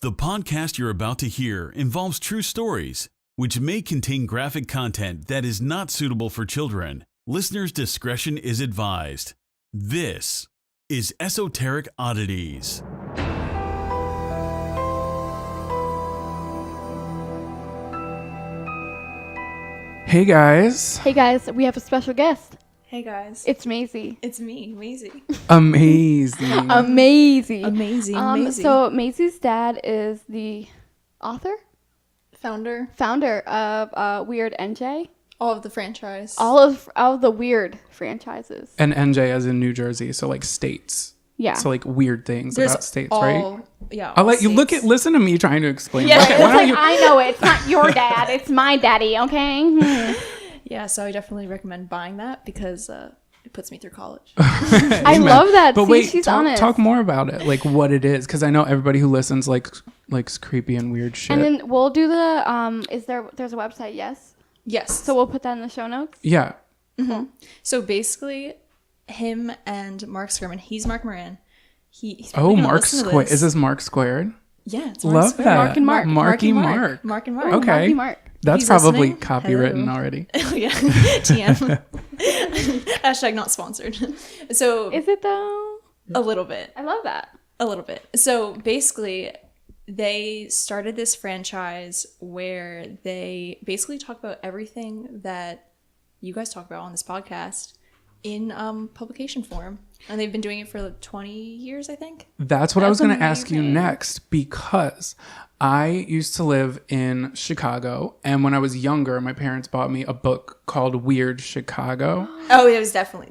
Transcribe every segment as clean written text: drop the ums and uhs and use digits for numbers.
The podcast you're about to hear involves true stories, which may contain graphic content that is not suitable for children. Listener's discretion is advised. This is Esoteric Oddities. Hey guys. Hey guys, we have a special guest. Hey guys. It's Maizie. It's me, Maizie. Amazing. Amazing. So Maizie's dad is the author? Founder of Weird NJ. All of the franchise. All of the weird franchises. And NJ as in New Jersey, so like states. Yeah. So like weird things about states, all, right? Yeah. I'll let you listen to me trying to explain. Yeah, Okay, it's like, I know it. It's not your dad. It's my daddy, okay? Yeah, so I definitely recommend buying that because it puts me through college. I love that. But See, wait, she's honest. talk more about it, like what it is, because I know everybody who listens likes creepy and weird shit. And then we'll do the there's a website, yes? Yes. So we'll put that in the show notes? Yeah. Mm-hmm. So basically, him and Mark Sherman, he's Mark Moran. He's Mark Squared. Is this Mark Squared? Yeah, it's Mark Love Squared. that. Mark and Mark. Marky Mark. Mark and Mark. Oh, Okay. Marky Mark. That's He's probably listening? copywritten Hello. already. Oh, yeah. TM. Hashtag not sponsored. So Is it though? a little bit. I love that. A little bit. So basically, they started this franchise where they basically talk about everything that you guys talk about on this podcast in publication form. And they've been doing it for like 20 years, I think. That's what I was That's going to ask you amazing. next, because I used to live in Chicago, and when I was younger, my parents bought me a book called Weird Chicago, Oh, that was definitely.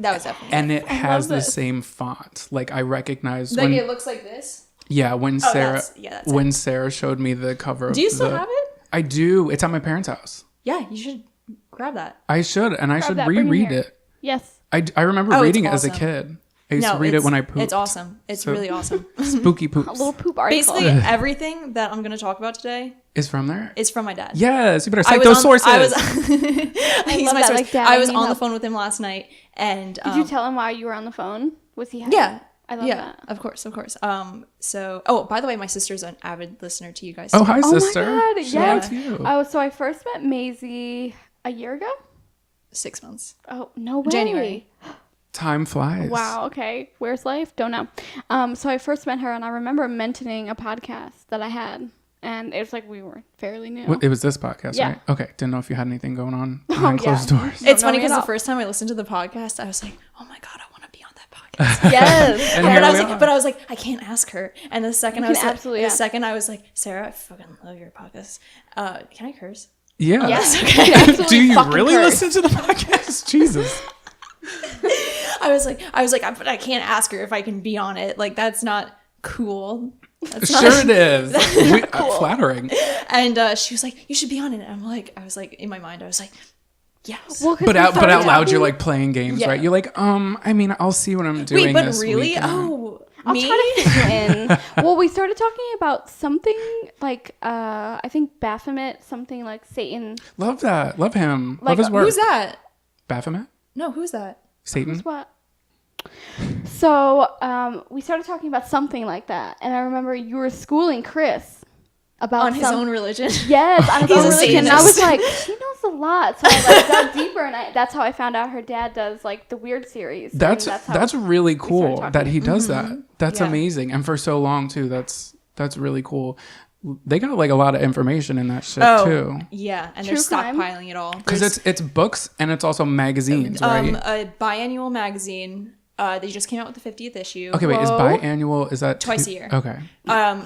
and it has the this. same font. Like I recognized Like when it looks like this. when Sarah that's when Sarah showed me the cover. Do you of still the, have it? I do. It's at my parents' house. Yeah, you should grab that. I should, and I should that, bring it reread here. it. Yes. I remember Oh, it's reading it as a awesome. kid. I used to read it when I pooped. It's awesome. It's So- really awesome. Spooky poops A little poop article. Basically, everything that I'm going to talk about today is from there. is from my dad. Yes, you better I cite was those on- sources. I was. He's love my that, source. like, Dad, I I was need on the help. phone with him last night, and Did you tell him why you were on the phone? Was he happy? yeah, I love yeah, that. of course. So, oh, by the way, my sister's an avid listener to you guys. Oh, too. hi, Oh sister. my God, Shout out yes. to you. Oh, so I first met Maisie a year ago? 6 months. Oh, no way. January. Time flies. Wow, okay. Where's life? Don't know. So I first met her, and I remember mentioning a podcast that I had. And it was like we were fairly new. It was this podcast, Yeah. right? Okay. Didn't know if you had anything going on behind closed yeah. doors. It's know funny me at because the all. first time I listened to the podcast, I was like, "Oh my god, I want to be on that podcast." Yes. And But here I was we like, are. but I was like, I can't ask her. And the second You I was can like, absolutely the ask. second I was like, Sarah, I fucking love your podcast. Can I curse? Yeah. Yes. Okay. Do you fucking really curse. listen to the podcast? Jesus. I was like, but I can't ask her if I can be on it. Like that's not cool. That's not Sure it is. Flattering. And she was like, you should be on it. And I was like, in my mind, I was like, yes. Well, 'cause But we out started loud, talking- you're like playing games, Yeah. right? You're like, I mean, I'll see what I'm doing. Wait, but this really? weekend. Oh, I'll me? try to fit you in. Well, we started talking about something like, I think Baphomet, something like Satan. Love that. Love him. Like, Love his work. Who's that? Baphomet? No, who's that? Satan? Who's what? So we started talking about something like that. And I remember you were schooling Chris about On his own religion. Yes, on his He's own a religion. And I was Satanist. like, she knows a lot. So I dug deeper, and that's how I found out her dad does like the weird series. And That's how really cool talking. that he does that. That's Yeah. amazing. And for so long too, that's really cool. They got like a lot of information in that shit too. Yeah, and True they're crime. stockpiling it all. Because There's, it's books and it's also magazines, right? a biannual magazine. They just came out with the 50th issue. Okay, wait, is Whoa. biannual, is that Twice a year. Okay. Um,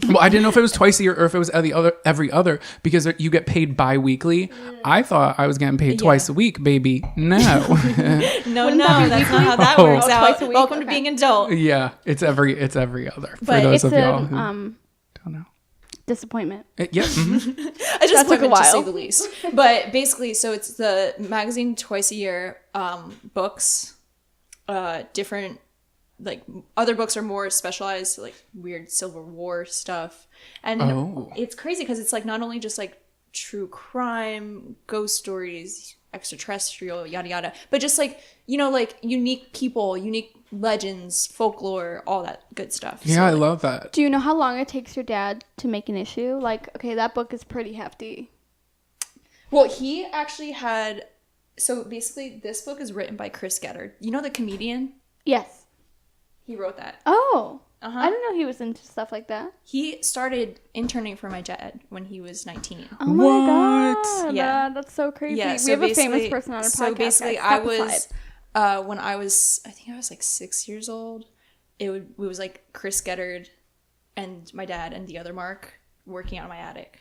Well, I didn't know if it was twice a year or if it was every other because you get paid bi-weekly. I thought I was getting paid twice a week, baby. No. no, Wouldn't no, that be that's not how that Oh. works Oh, out. twice a week? Welcome to Okay. being an adult. Yeah, it's every other for But those it's of y'all who a don't know. disappointment. Yeah. mhm. I just took a to say while. the least. But basically, so it's the magazine twice a year. Books, different, like other books are more specialized, like weird Civil War stuff, and Oh. it's crazy because it's like not only just like true crime, ghost stories, extraterrestrial, yada yada. But just like, you know, like unique people, unique legends, folklore, all that good stuff. Yeah, So, I like, love that. Do you know how long it takes your dad to make an issue? Like, okay, that book is pretty hefty. well, he actually had. So basically, this book is written by Chris Getter. You know the comedian? Yes. He wrote that. Oh. Uh-huh. I didn't know he was into stuff like that. He started interning for my dad when he was 19. Oh my What? god. Yeah. That's so crazy. Yeah, we so have a famous basically- person on our podcast. So basically, guys. I Step was aside. when I think I was like 6 years old. It was like Chris Gettard and my dad and the other Mark working out of my attic.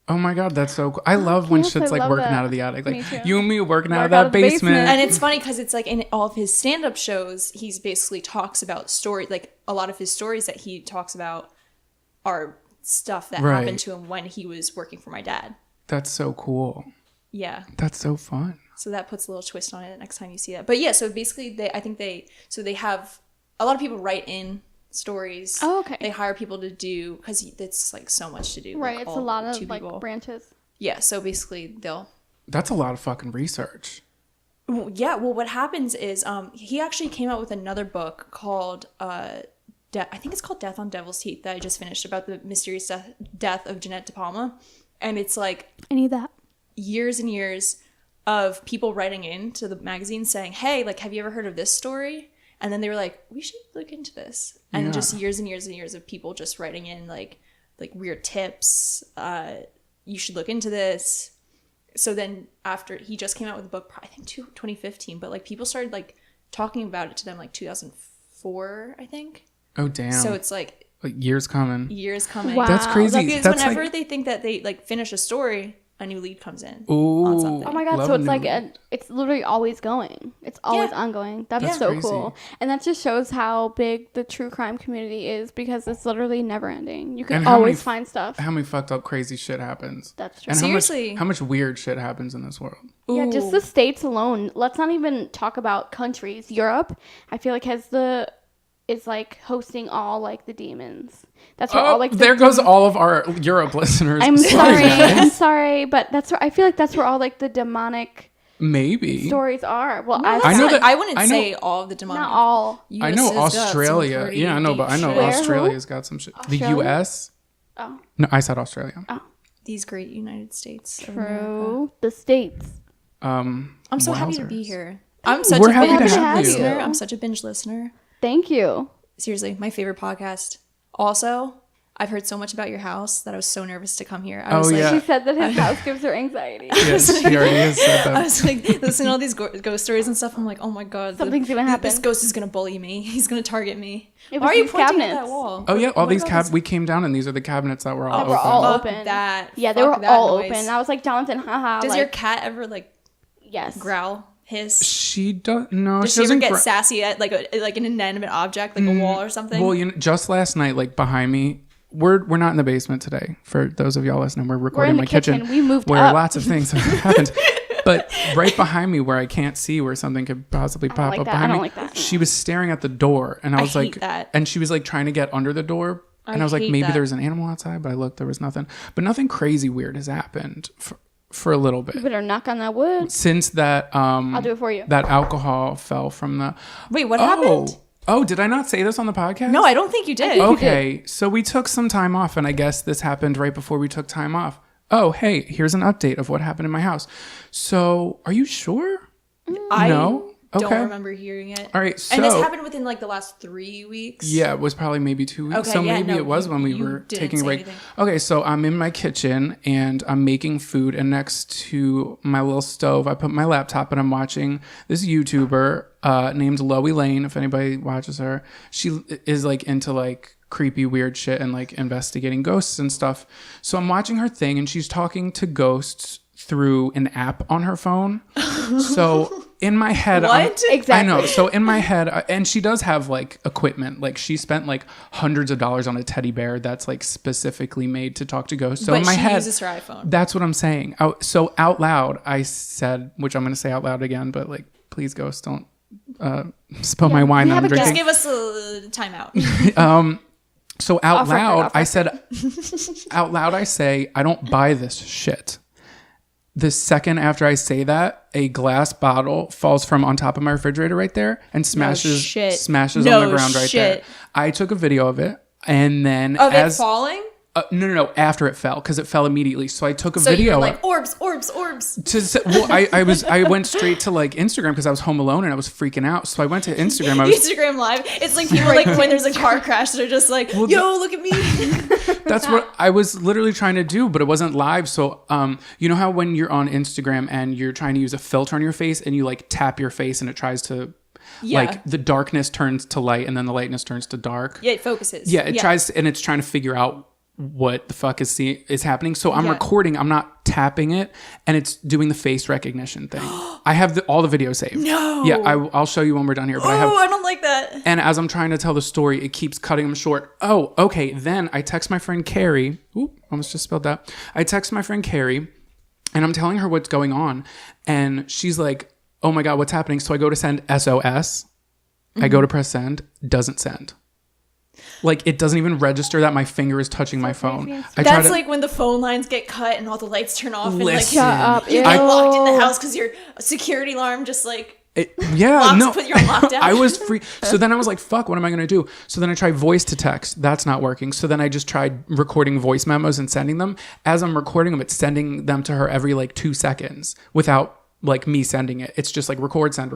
Oh my god, that's so cool. I love when yes, shit's I like love working that. out of the attic. Me Like too. you and me working out Work of out that of the basement. basement. And it's funny because it's like in all of his stand-up shows, he's basically talks about story. Like a lot of his stories that he talks about are stuff that Right. happened to him when he was working for my dad. That's so cool. Yeah. That's so fun. So that puts a little twist on it next time you see that. But yeah, so basically they have a lot of people write in stories. Oh, okay. They hire people to do, because it's like so much to do. Right, like, it's a all lot two of like people. branches. Yeah, so basically they'll. That's a lot of fucking research. Yeah, well, what happens is he actually came out with another book called I think it's called Death on Devil's Teeth that I just finished, about the mysterious death of Jeanette De Palma. And it's like I need that. years and years of people writing in to the magazine saying, hey, like, have you ever heard of this story? And then they were like, we should look into this. And Yeah. just years and years and years of people just writing in like weird tips. You should look into this. So then after he just came out with a book, I think 2015, but like people started like talking about it to them like 2004, I think. Oh damn. So it's like Like, years coming. years coming. Wow. That's crazy. Because That's whenever like, they think that they like finish a story, a new lead comes in. ooh. on something. Oh my god! love So a it's new like lead. it's literally always going. It's always Yeah. ongoing. That's That's so crazy. cool, and that just shows how big the true crime community is, because it's literally never ending. You can And how always many find stuff. How many fucked up crazy shit happens. That's true. And Seriously. how much weird shit happens in this world. Yeah, just Ooh. the states alone. Let's not even talk about countries. Europe, I feel like is like hosting all like the demons. That's where all like the there goes all of our Europe listeners. I'm sorry. guys. I'm sorry, but that's where I feel like that's where all like the demonic Maybe. stories are. Well, I know that- I wouldn't I know- say all of the demonic. not all. I know US has got some Australia. pretty Yeah, I know, deep but I know shit. Where? Australia's got some shit. The Australia? US? Oh, No, I said Australia. These great United States. of America. true. The states. I'm so happy to wowzers. be here. I'm such We're a happy to binge have you. listener. I'm such a binge listener. Thank you. Seriously, my favorite podcast. Also, I've heard so much about your house that I was so nervous to come here. I was like, yeah. She said that his house gives her anxiety. Yes, she already has said I that. was like listening to all these ghost stories and stuff. I'm like, oh my god, Something's gonna happen. This ghost is gonna bully me. He's gonna target me. It Why was are you these pointing at cabinets. that wall? Oh yeah, all What these about we came down and these are the cabinets that were all That were open. all Fuck open. that. Yeah, they Fuck were that all noise. open. I was like, Jonathan, haha. Does like, your cat ever like yes. growl, hiss? She does no. Does she she ever doesn't. get sassy at like an inanimate object, like a wall or something? Well, just last night, like behind me, we're not in the basement today. For those of y'all listening, we're recording in my the kitchen. We moved where up. lots of things have happened. But right behind me, where I can't see, where something could possibly pop like up that. behind I don't me, like that. she was staring at the door, and I was hate like, that. and she was like trying to get under the door, and I was like, hate maybe that. there's an animal outside, but I looked, there was nothing. But nothing crazy weird has happened for a little You bit better knock on that wood. since that. I'll do it for you. That alcohol fell from the. Wait, what happened? Oh, did I not say this on the podcast? No, I don't think you did. Okay, so we took some time off, and I guess this happened right before we took time off. Oh, hey, here's an update of what happened in my house. So, are you sure? I No? don't Okay. remember hearing it. All right, so and this happened within like the last 3 weeks. yeah, it was probably maybe 2 weeks. Okay, So yeah, maybe no, it was when we you were didn't taking a say break. anything. Okay, so I'm in my kitchen and I'm making food, and next to my little stove, I put my laptop and I'm watching this YouTuber named Loey Lane. If anybody watches her, she is like into like creepy weird shit and like investigating ghosts and stuff. So I'm watching her thing and she's talking to ghosts through an app on her phone. So in my head, What? Exactly. I know. So in my head, and she does have like equipment. Like she spent like hundreds of dollars on a teddy bear that's like specifically made to talk to ghosts. So But in my she head, uses her iPhone. that's what I'm saying. So out loud, I said, which I'm going to say out loud again, but like, please ghosts, don't spill my wine we that have I'm a guest. drinking. Just give us a timeout. So out Off record, loud, off I said, out loud, I say, I don't buy this shit. the second after I say that, a glass bottle falls from on top of my refrigerator right there and smashes on the ground right there. I took a video of it, and then it falling? No, after it fell, because it fell immediately. So I took a video. So you were like, orbs. I went straight to like Instagram because I was home alone and I was freaking out. So I went to Instagram. Instagram Live. It's like people like when there's a car crash, they're just like, yo, look at me. That's what I was literally trying to do, but it wasn't live. So you know how when you're on Instagram and you're trying to use a filter on your face and you like tap your face and it tries to like the darkness turns to light and then the lightness turns to dark. Yeah, it focuses. Yeah, it tries to, and it's trying to figure out what the fuck is happening. So I'm recording, I'm not tapping it, and it's doing the face recognition thing. I have all the videos saved. No. Yeah, I'll show you when we're done here. But I don't like that. And as I'm trying to tell the story, it keeps cutting them short. Oh, okay. Then I text my friend Carrie. Oop, almost just spelled that. I text my friend Carrie, and I'm telling her what's going on, and she's like, "Oh my God, what's happening?" So I go to send SOS. I go to press send, doesn't send. Like, it doesn't even register that my finger is touching my phone. That's like when the phone lines get cut and all the lights turn off. And like, shut up. You get locked in the house because your security alarm just like put you on lockdown. I was free. So then I was like, fuck, what am I going to do? So then I tried voice to text. That's not working. So then I just tried recording voice memos and sending them. As I'm recording them, it's sending them to her every like 2 seconds without like me sending it. It's just like record, send.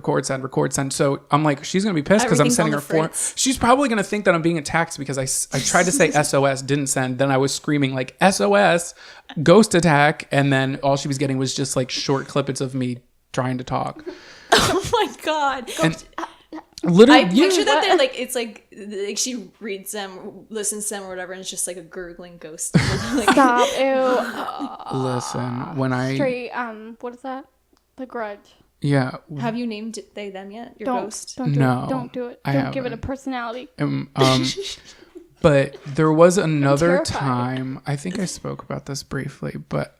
So I'm like, she's gonna be pissed because I'm sending her 4. She's probably gonna think that I'm being attacked because I tried to say SOS, didn't send. Then I was screaming like SOS, ghost attack, and then all she was getting was just like short clippets of me trying to talk. Oh my God. And literally, I picture that they're like, it's like she reads them, listens to them or whatever, and it's just like a gurgling ghost. Like, stop. Ew. Listen, when I straight what is that? The Grudge. Yeah. Have you named they them yet? Your ghost? Don't do it. Don't give it a personality. But there was another time, I think I spoke about this briefly, but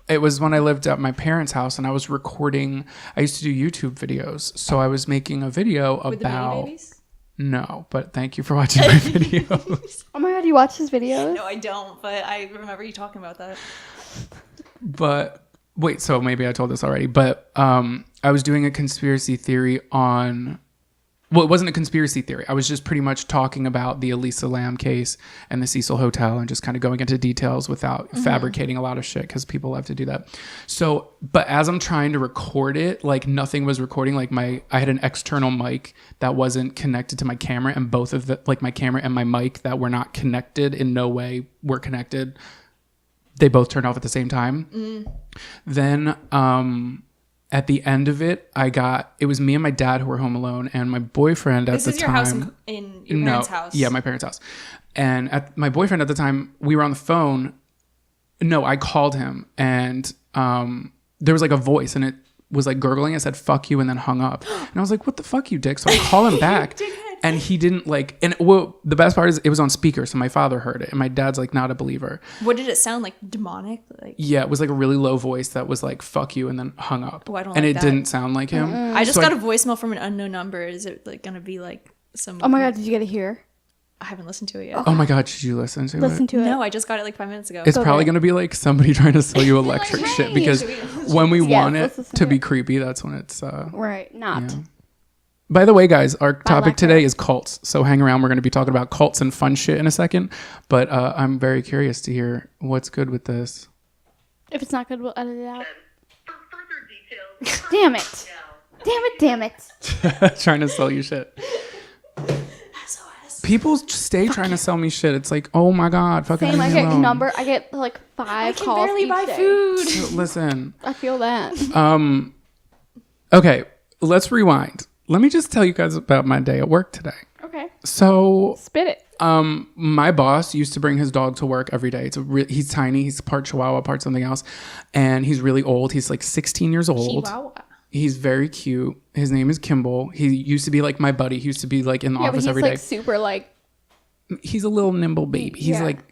it was when I lived at my parents' house and I was recording. I used to do YouTube videos, so I was making a video about. With the Mini Babies? No, but thank you for watching my videos. Oh my God, you watch his videos? No, I don't, but I remember you talking about that. But wait, so maybe I told this already, but I was doing a conspiracy theory on... Well, it wasn't a conspiracy theory. I was just pretty much talking about the Elisa Lam case and the Cecil Hotel and just kind of going into details without fabricating a lot of shit because people love to do that. So, but as I'm trying to record it, like nothing was recording. Like I had an external mic that wasn't connected to my camera, and both of the, like my camera and my mic that were not connected in no way were connected. They both turned off at the same time. Then at the end of it, it was me and my dad who were home alone, and my boyfriend at the time. This is your house in your parents' house? Yeah, my parents' house. And my boyfriend at the time, we were on the phone. No, I called him, and there was like a voice, and it was like gurgling. I said, "Fuck you," and then hung up. And I was like, "What the fuck, you dick?" So I call him back. And he didn't like, and well, the best part is it was on speaker, so my father heard it, and my dad's like not a believer. What did it sound like? Demonic? Like, yeah, it was like a really low voice that was like "fuck you" and then hung up. Oh, I don't and like it that. didn't sound like him. I just got a voicemail from an unknown number. Is it like gonna be like some? Oh my God, did you get it here? I haven't listened to it yet. Oh my God, should you listen to it? No, I just got it like 5 minutes ago. It's probably gonna be like somebody trying to sell you electric shit because when we want it to be creepy, that's when it's right. Not. Yeah. By the way, guys, our topic today is cults. So hang around. We're going to be talking about cults and fun shit in a second. But I'm very curious to hear what's good with this. If it's not good, we'll edit it out. For further details. Damn it. Damn it. Trying to sell you shit. People stay trying to sell me shit. It's like, oh my God, fucking Same, leave me alone. I get like 5 calls. I can barely buy food. So, listen. I feel that. Okay, let's rewind. Let me just tell you guys about my day at work today. Okay. So spit it. My boss used to bring his dog to work every day. He's tiny. He's part Chihuahua, part something else, and he's really old. He's like 16 years old. Chihuahua. He's very cute. His name is Kimball. He used to be like my buddy. He used to be like in the office every day. He's like super like. He's a little nimble baby.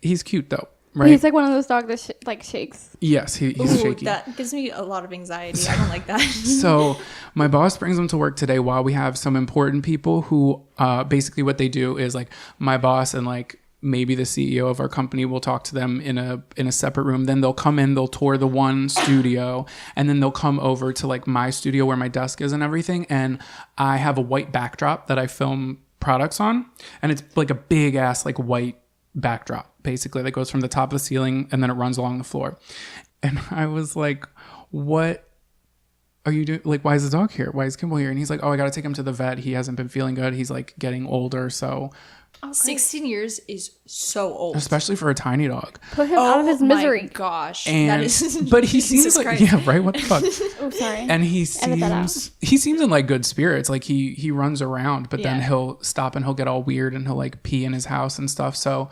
He's cute though. Right? But he's like one of those dogs that like shakes. Yes, he's shaky. That gives me a lot of anxiety. I don't like that. So my boss brings him to work today while we have some important people who basically what they do is like my boss and like maybe the CEO of our company will talk to them in a separate room. Then they'll come in, they'll tour the one studio, and then they'll come over to like my studio where my desk is and everything. And I have a white backdrop that I film products on, and it's like a big ass like white backdrop basically that goes from the top of the ceiling and then it runs along the floor. And I was like, what are you doing? Like, why is the dog here? Why is Kimball here? And he's like, oh, I gotta take him to the vet. He hasn't been feeling good. He's like getting older. So 16 years is so old, especially for a tiny dog. Put him out of his misery. My gosh. And that is but he seems like Christ. yeah, right. What the fuck? Oh, sorry. And he seems in like good spirits. Like he runs around, but then he'll stop and he'll get all weird and he'll like pee in his house and stuff. So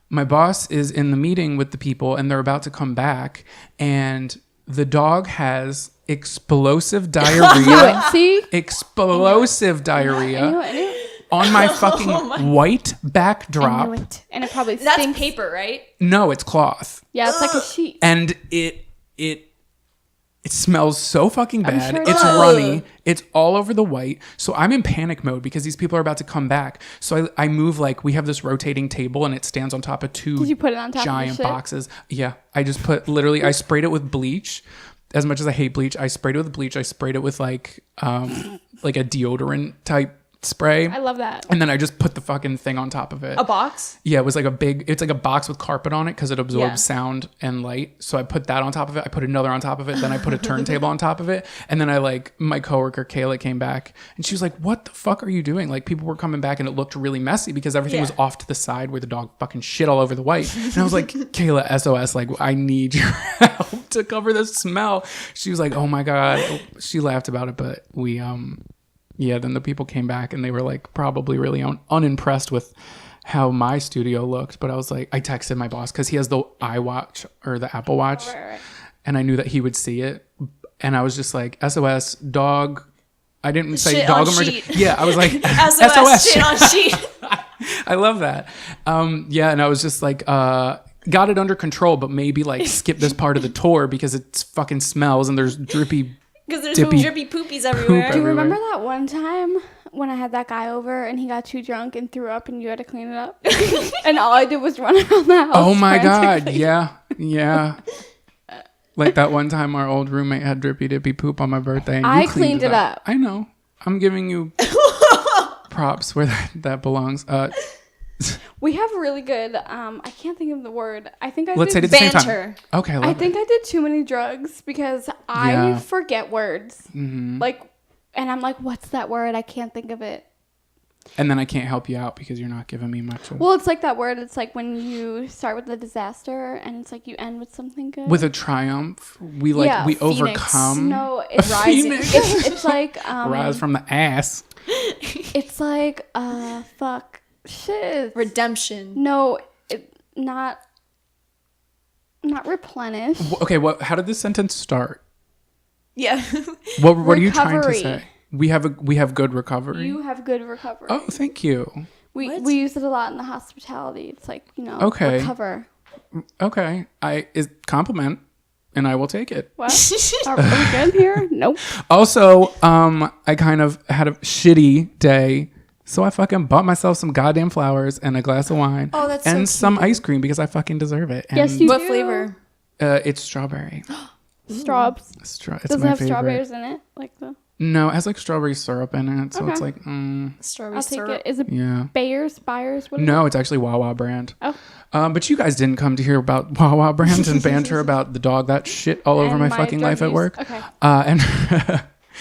my boss is in the meeting with the people and they're about to come back, and the dog has explosive diarrhea. See? Explosive diarrhea. I knew it. On my fucking white backdrop. And it probably That's stinks. paper, right? No, it's cloth. Yeah, it's like a sheet. And it smells so fucking bad. sure it It's does. runny. It's all over the white. So I'm in panic mode because these people are about to come back. So I move, like, we have this rotating table and it stands on top of two Did you put it on top of the giant shit? boxes. Yeah. I just put I sprayed it with bleach. As much as I hate bleach, I sprayed it with bleach. I sprayed it with like a deodorant type spray. I love that. And then I just put the fucking thing on top of it. A box? Yeah, it was like it's like a box with carpet on it because it absorbs Yeah. sound and light. So I put that on top of it. I put another on top of it. Then I put a turntable on top of it. And then my coworker Kayla came back and she was like, what the fuck are you doing? Like, people were coming back and it looked really messy because everything was off to the side where the dog fucking shit all over the white. And I was like, Kayla, SOS, like, I need your help to cover the smell. She was like, oh my God. She laughed about it, but we, yeah, then the people came back and they were like probably really unimpressed with how my studio looked. But I was like, I texted my boss because he has the iWatch or the Apple Watch. Right. And I knew that he would see it. And I was just like, SOS, dog. I didn't say Shit dog on emergency. sheet. Yeah, I was like, SOS, shit on sheet. I love that. Yeah, and I was just like, got it under control, but maybe like skip this part of the tour because it fucking smells and there's drippy. Because there's Dippy drippy poopies everywhere. Do you remember that one time when I had that guy over and he got too drunk and threw up and you had to clean it up? And all I did was run around the house. Oh my God. frantically. Yeah. Like that one time our old roommate had drippy dippy poop on my birthday. And I you cleaned it up. I know. I'm giving you props where that belongs. We have really good, I can't think of the word. I think Let's say it at the same time. Banter. Okay. I love I it. think I did too many drugs because I Yeah. forget words. Mm-hmm. Like, and I'm like, what's that word? I can't think of it. And then I can't help you out because you're not giving me much. Well, it's like that word. It's like when you start with a disaster and it's like you end with something good. With a triumph, we Yeah, we Phoenix. overcome. No, it's Rising. Phoenix. it's like Rise from the ass. it's like fuck shit. Redemption. No, not replenish. Okay, how did this sentence start? Yeah. What are you trying to Recovery. say? We have good recovery. You have good recovery. Oh, thank you. We use it a lot in the hospitality. It's like, Okay. recover. Okay, is compliment, and I will take it. What? Are we good here? Nope. Also, I kind of had a shitty day, so I fucking bought myself some goddamn flowers and a glass of wine. Oh, that's so and cute. some ice cream because I fucking deserve it. And, Yes, you What do. flavor? It's strawberry. Straws. It's Does my it have favorite. strawberries in it? Like the. No, it has like strawberry syrup in it, so it's Okay. like, Strawberry I'll take syrup. it. Is it yeah. Bayer's? What is No, it's actually Wawa brand. Oh. But you guys didn't come to hear about Wawa brand and banter about the dog that shit all over And my my fucking drug life at use. work. Okay. And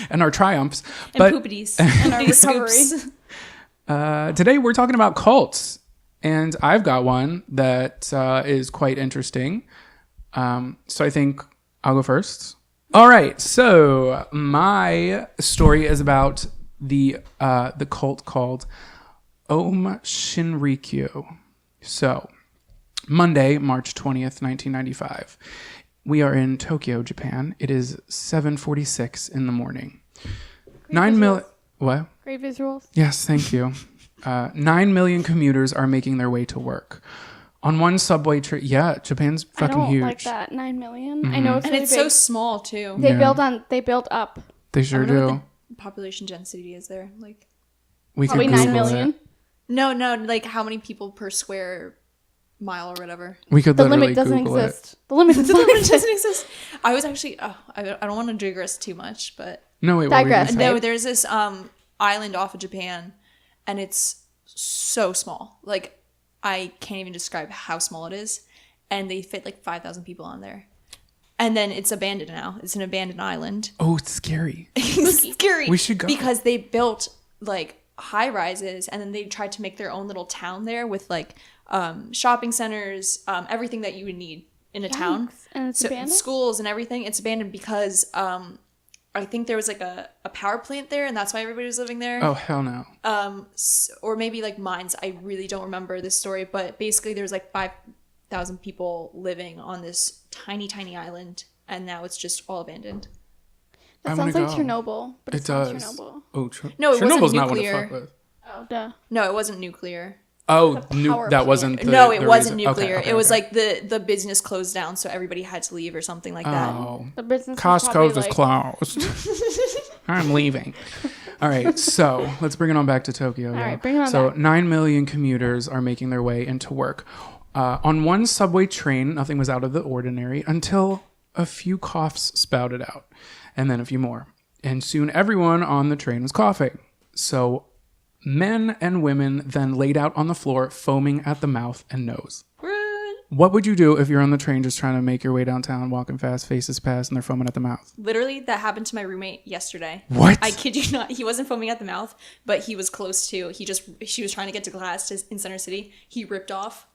and our triumphs. And But poopities. And our Big recovery. scoops. today we're talking about cults, and I've got one that is quite interesting. So I think I'll go first. All right. So my story is about the cult called Aum Shinrikyo. So Monday, March 20th, 1995. We are in Tokyo, Japan. It is 7:46 in the morning. 9 million. What? Great visuals. Yes, thank you. 9 million commuters are making their way to work. On one subway train, yeah, Japan's I fucking don't huge. like that. 9 million. I know it's And really it's big. so small, too. They Yeah. built up. They sure I wonder do. what the population density is there. Like, We Probably can 9 Google million. it. no, like how many people per square mile or whatever. We could The literally limit doesn't Google exist. The limit does The not limit exist. doesn't exist. I was actually, I don't want to digress too much, but No, wait, what were you gonna Digress. say? no, there's this island off of Japan, and it's so small. Like, I can't even describe how small it is, and they fit like 5,000 people on there. And then it's abandoned now. It's an abandoned island. Oh, it's scary. It's scary. We should go. Because they built like high rises, and then they tried to make their own little town there with like shopping centers, everything that you would need in a town. And it's So abandoned? schools and everything. It's abandoned because I think there was like a power plant there, and that's why everybody was living there. Oh, hell no. Or maybe like mines. I really don't remember this story, but basically there was like 5,000 people living on this tiny island, and now it's just all abandoned. That I wanna sounds like go. Chernobyl. But It it's not does. Chernobyl. Oh, No, it wasn't Chernobyl's not one to nuclear. fuck with. Oh, duh. No, it wasn't nuclear. Oh, power that plant. wasn't the No, it the wasn't reason. nuclear. Okay, it was okay. like the business closed down, so everybody had to leave or something like that. Oh, The business was probably, Costco's is like, closed. I'm leaving. All right, so let's bring it on back to Tokyo. All y'all. right, bring it on So back. 9 million commuters are making their way into work. On one subway train, nothing was out of the ordinary until a few coughs spouted out, and then a few more. And soon everyone on the train was coughing. So men and women then laid out on the floor, foaming at the mouth and nose. Rude. What would you do if you're on the train just trying to make your way downtown, walking fast, faces past, and they're foaming at the mouth? Literally, that happened to my roommate yesterday. What? I kid you not. He wasn't foaming at the mouth, but he was close to. She was trying to get to class in Center City. He ripped off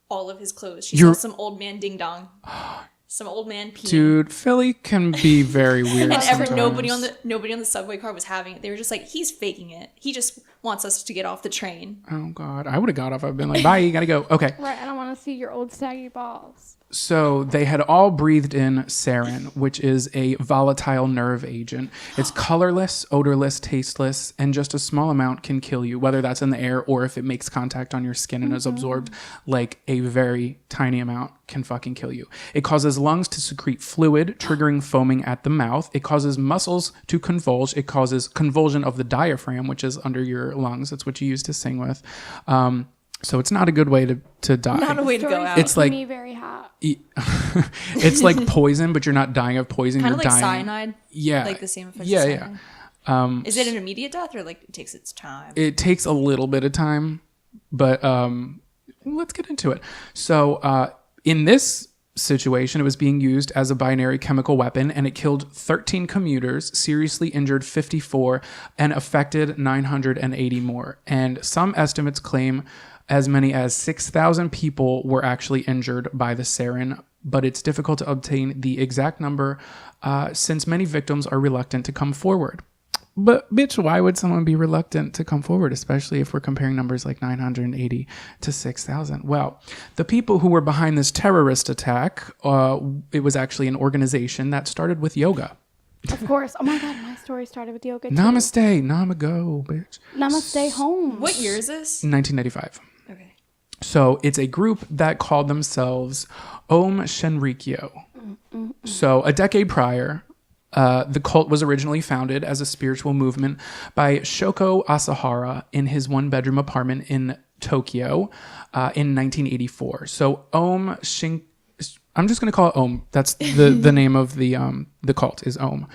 all of his clothes. She saw some old man ding dong. Some old man peeing. Dude, Philly can be very weird. And sometimes. nobody on the subway car was having it. They were just like, he's faking it. He just wants us to get off the train. Oh God, I would have got off. I've been like, bye, you gotta go. Okay, Right, I don't want to see your old saggy balls. so they had all breathed in sarin, which is a volatile nerve agent. It's colorless, odorless, tasteless, and just a small amount can kill you, whether that's in the air or if it makes contact on your skin and is absorbed. Like a very tiny amount can fucking kill you. It causes lungs to secrete fluid, triggering foaming at the mouth. It causes muscles to convulge. It causes convulsion of the diaphragm, which is under your lungs. That's what you use to sing with. So it's not a good way to die. Not a way to go Story's out. It's like- me very hot. It's like poison, but you're not dying of poison. Kind You're of like dying. cyanide. Yeah. Like the same effect Yeah, as yeah. cyanide. Is it an immediate death or like it takes its time? It takes a little bit of time, but let's get into it. So in this situation, it was being used as a binary chemical weapon, and it killed 13 commuters, seriously injured 54, and affected 980 more. And some estimates claim as many as 6,000 people were actually injured by the sarin, but it's difficult to obtain the exact number since many victims are reluctant to come forward. But bitch, why would someone be reluctant to come forward, especially if we're comparing numbers like 980 to 6,000? Well, the people who were behind this terrorist attack, it was actually an organization that started with yoga. Of course. Oh my god, my story started with yoga too. Namaste, namago, bitch. Namaste home. What year is this? 1995. Okay. So it's a group that called themselves Aum Shinrikyo. So a decade prior, the cult was originally founded as a spiritual movement by Shoko Asahara in his one-bedroom apartment in Tokyo in 1984. So Aum Shin... I'm just going to call it Aum. That's the name of the cult is Aum.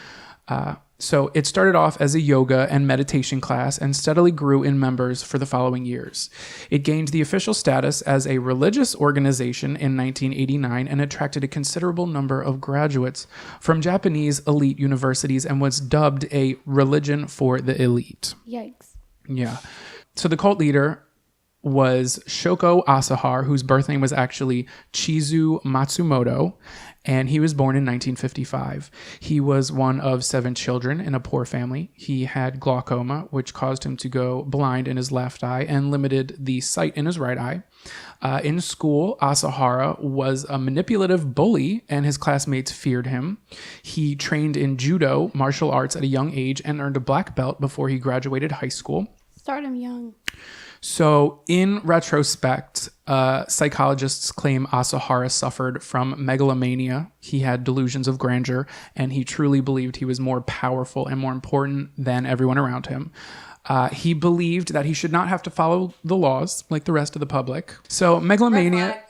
So it started off as a yoga and meditation class and steadily grew in members for the following years. It gained the official status as a religious organization in 1989 and attracted a considerable number of graduates from Japanese elite universities and was dubbed a religion for the elite. Yikes. Yeah. So the cult leader was Shoko Asahara, whose birth name was actually Chizu Matsumoto, and he was born in 1955. He was one of 7 children in a poor family. He had glaucoma, which caused him to go blind in his left eye and limited the sight in his right eye. In school, Asahara was a manipulative bully, and his classmates feared him. He trained in judo, martial arts at a young age, and earned a black belt before he graduated high school. Start him young. So, in retrospect, psychologists claim Asahara suffered from megalomania. He had delusions of grandeur, and he truly believed he was more powerful and more important than everyone around him. He believed that he should not have to follow the laws like the rest of the public. So megalomania,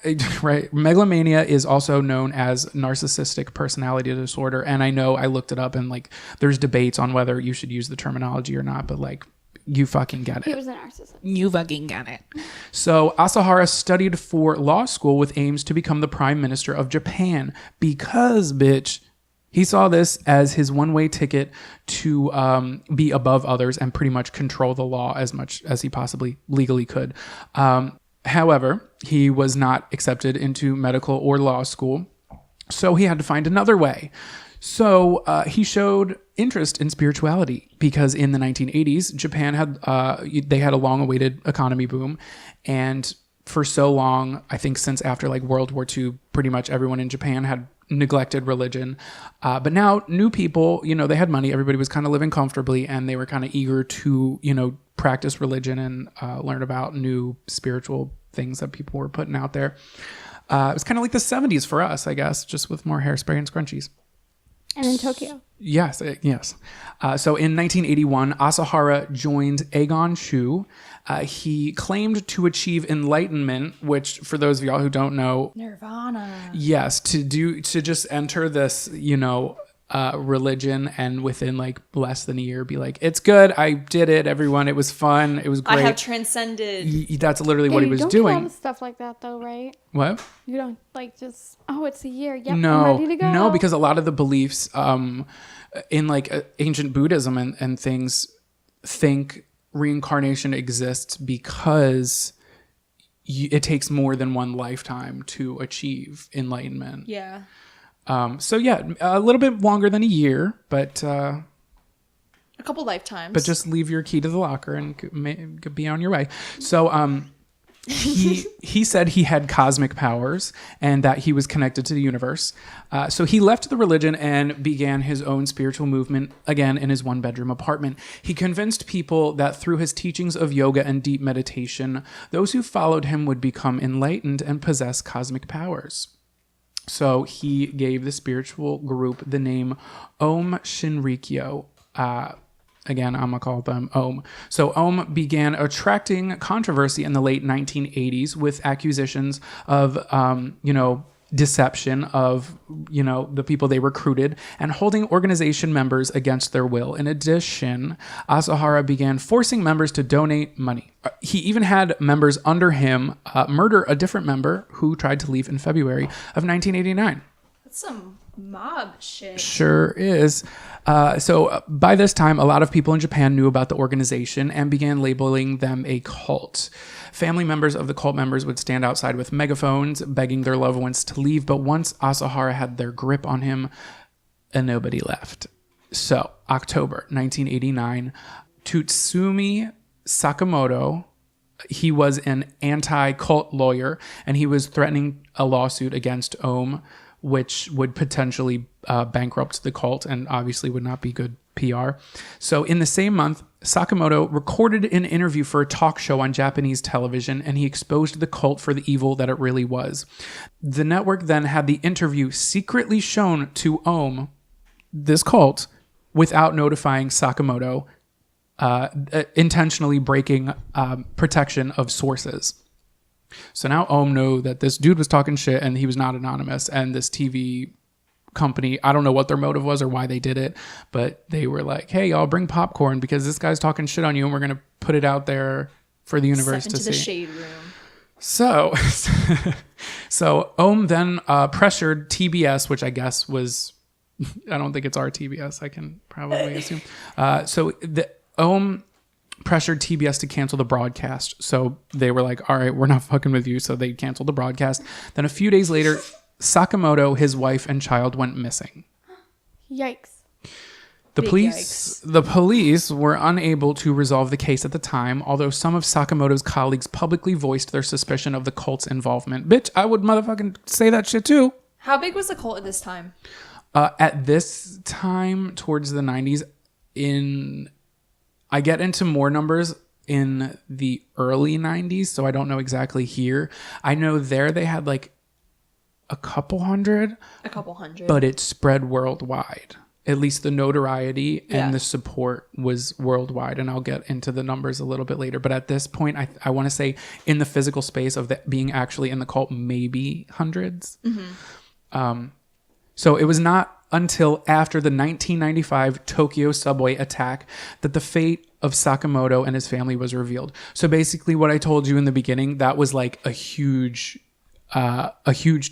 right? Megalomania is also known as narcissistic personality disorder. And I know I looked it up and like there's debates on whether you should use the terminology or not, but like you fucking get it. He was a narcissist. You fucking get it. So Asahara studied for law school with aims to become the prime minister of Japan because, bitch, he saw this as his one-way ticket to be above others and pretty much control the law as much as he possibly legally could. However, he was not accepted into medical or law school, so he had to find another way. So he showed interest in spirituality because in the 1980s, Japan had they had a long-awaited economy boom, and for so long, I think since after like World War II, pretty much everyone in Japan had neglected religion. But now new people, you know, they had money. Everybody was kind of living comfortably and they were kind of eager to, you know, practice religion and learn about new spiritual things that people were putting out there. It was kind of like the 70s for us, I guess, just with more hairspray and scrunchies. And in Tokyo. Yes. So in 1981, Asahara joined Aegon Shu. He claimed to achieve enlightenment, which for those of y'all who don't know, Nirvana. yes, to just enter this, you know, religion and within like less than a year be like, it's good, I did it, everyone, it was fun, it was great. I have transcended. That's literally what he was don't doing. do all the stuff like that though, right? What? You don't like just, oh, it's a year. Yep, No, I'm ready to go. no, because a lot of the beliefs in like ancient Buddhism and things think reincarnation exists because it takes more than one lifetime to achieve enlightenment. Yeah. So yeah, a little bit longer than a year, but A couple lifetimes. but just leave your key to the locker and be on your way. So he said he had cosmic powers and that he was connected to the universe. So he left the religion and began his own spiritual movement again in his one-bedroom apartment. He convinced people that through his teachings of yoga and deep meditation, those who followed him would become enlightened and possess cosmic powers. So he gave the spiritual group the name Aum Shinrikyo. Again, I'm going to call them Aum. So Aum began attracting controversy in the late 1980s with accusations of, deception of, the people they recruited and holding organization members against their will. In addition, Asahara began forcing members to donate money. He even had members under him murder a different member who tried to leave in February of 1989. That's some mob shit. Sure is. So by this time, a lot of people in Japan knew about the organization and began labeling them a cult. Family members of the cult members would stand outside with megaphones, begging their loved ones to leave. But once Asahara had their grip on him, nobody left. So October 1989, Tutsumi Sakamoto, he was an anti-cult lawyer, and he was threatening a lawsuit against Aum, which would potentially bankrupt the cult and obviously would not be good PR. So in the same month, Sakamoto recorded an interview for a talk show on Japanese television, and he exposed the cult for the evil that it really was. The network then had the interview secretly shown to Aum, this cult, without notifying Sakamoto, intentionally breaking protection of sources. So now Aum knew that this dude was talking shit and he was not anonymous. And this TV company, I don't know what their motive was or why they did it, but they were like, hey, y'all bring popcorn because this guy's talking shit on you and we're going to put it out there for the universe to see. The shade room. So Aum then pressured TBS, which I guess was, I don't think it's our TBS, I can probably assume. So the Aum pressured TBS to cancel the broadcast. So they were like, all right, we're not fucking with you. So they canceled the broadcast. Then a few days later, Sakamoto, his wife, and child went missing. Yikes. The police were unable to resolve the case at the time, although some of Sakamoto's colleagues publicly voiced their suspicion of the cult's involvement. Bitch, I would motherfucking say that shit too. How big was the cult at this time? At this time, towards the 90s, I get into more numbers in the early 90s, so I don't know exactly here. I know there they had like a couple hundred. A couple hundred. But it spread worldwide. at least the notoriety and the support was worldwide. And I'll get into the numbers a little bit later. But at this point, I want to say in the physical space of being actually in the cult, maybe hundreds. So it was not until after the 1995 Tokyo subway attack that the fate of Sakamoto and his family was revealed. So basically what I told you in the beginning, that was like a huge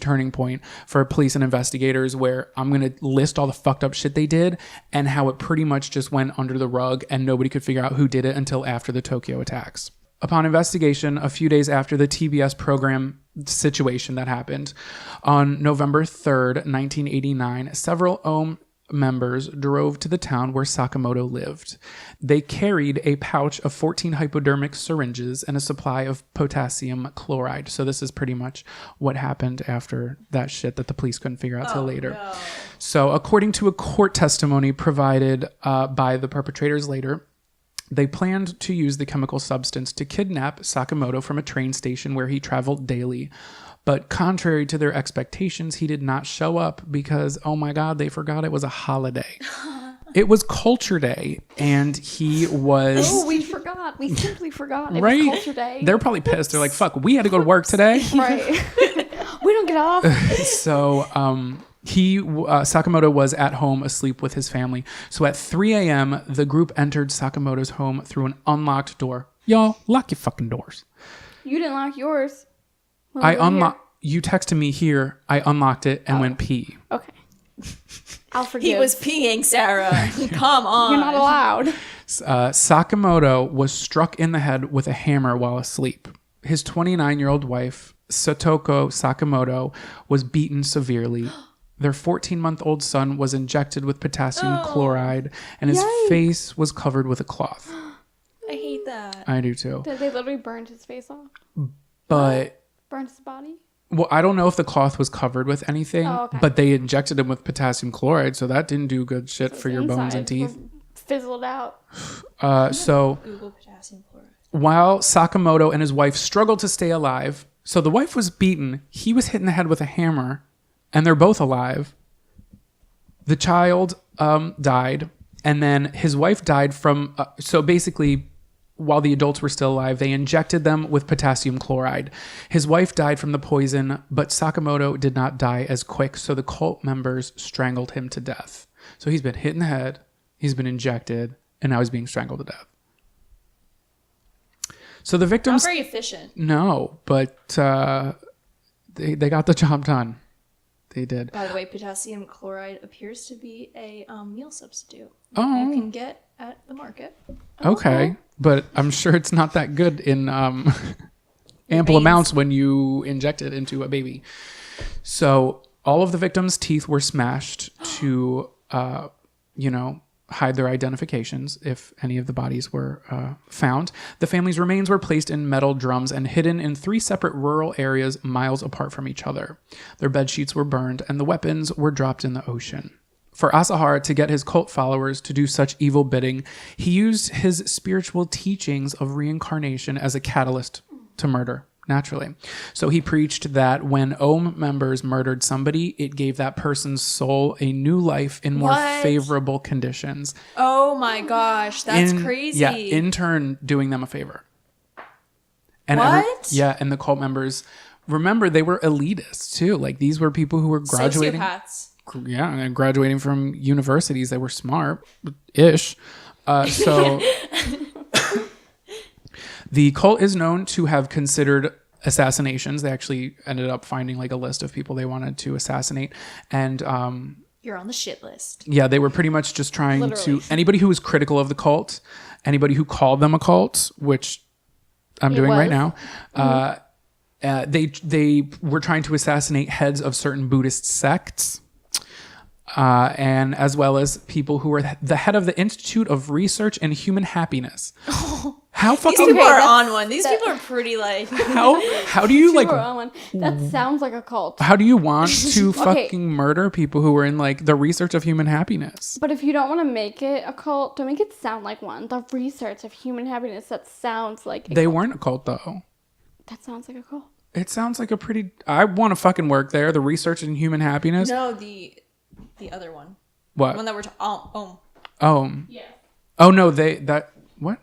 turning point for police and investigators, where I'm going to list all the fucked up shit they did and how it pretty much just went under the rug and nobody could figure out who did it until after the Tokyo attacks. Upon investigation, a few days after the TBS program situation that happened, on November 3rd, 1989, several Aum members drove to the town where Sakamoto lived. They carried a pouch of 14 hypodermic syringes and a supply of potassium chloride. So this is pretty much what happened after that shit that the police couldn't figure out till later. No. So according to a court testimony provided by the perpetrators later, they planned to use the chemical substance to kidnap Sakamoto from a train station where he traveled daily. But contrary to their expectations, he did not show up because, oh my God, they forgot it was a holiday. It was Culture Day, and he was... Oh, we forgot. We simply forgot. It right? was Culture Day. They're probably pissed. They're like, fuck, we had to go to work today. Right. We don't get off. So Sakamoto was at home asleep with his family. So at 3 a.m., the group entered Sakamoto's home through an unlocked door. Y'all, lock your fucking doors. You didn't lock yours. You texted me here. I unlocked it and went pee. Okay. I'll forgive. He was peeing, Sarah. Come on. You're not allowed. Sakamoto was struck in the head with a hammer while asleep. His 29-year-old wife, Satoko Sakamoto, was beaten severely. Their 14-month-old son was injected with potassium chloride, and his face was covered with a cloth. I hate that. I do too. Did they literally burn his face off? But... Burned his body? Well, I don't know if the cloth was covered with anything, but they injected him with potassium chloride, so that didn't do good shit for your bones and teeth. Fizzled out. So Google potassium chloride. While Sakamoto and his wife struggled to stay alive, so the wife was beaten, he was hit in the head with a hammer, and they're both alive. The child died, and then his wife died from... so basically... While the adults were still alive, they injected them with potassium chloride. His wife died from the poison, but Sakamoto did not die as quick, so the cult members strangled him to death. So he's been hit in the head, he's been injected, and now he's being strangled to death. So the victims... Not very efficient. No, but they got the job done. They did. By the way, potassium chloride appears to be a meal substitute Oh. you can get at the market. Okay. But I'm sure it's not that good in ample amounts when you inject it into a baby. So all of the victims' teeth were smashed to, hide their identifications if any of the bodies were found. The family's remains were placed in metal drums and hidden in 3 separate rural areas miles apart from each other. Their bed sheets were burned and the weapons were dropped in the ocean. For Asahara to get his cult followers to do such evil bidding, he used his spiritual teachings of reincarnation as a catalyst to murder, naturally. So he preached that when Aum members murdered somebody, it gave that person's soul a new life in more favorable conditions. Oh my gosh, that's crazy. Yeah, in turn, doing them a favor. And and the cult members, remember, they were elitists too. Like, these were people who were graduating. Sociopaths. Yeah, and graduating from universities. They were smart-ish. So the cult is known to have considered assassinations. They actually ended up finding like a list of people they wanted to assassinate. And you're on the shit list. Yeah, they were pretty much just trying to... Anybody who was critical of the cult, anybody who called them a cult, which I'm doing right now, they were trying to assassinate heads of certain Buddhist sects. And as well as people who were the head of the Institute of Research in Human Happiness. How fucking... These people are on one. These people are pretty like... How do you like... That sounds like a cult. How do you want to fucking murder people who were in like the research of human happiness? But if you don't want to make it a cult, don't make it sound like one. The research of human happiness, that sounds like They weren't a cult though. That sounds like a cult. It sounds like a pretty... I want to fucking work there. The research in human happiness. No, the other one. What? The one that we're talking. Yeah. Oh no, what?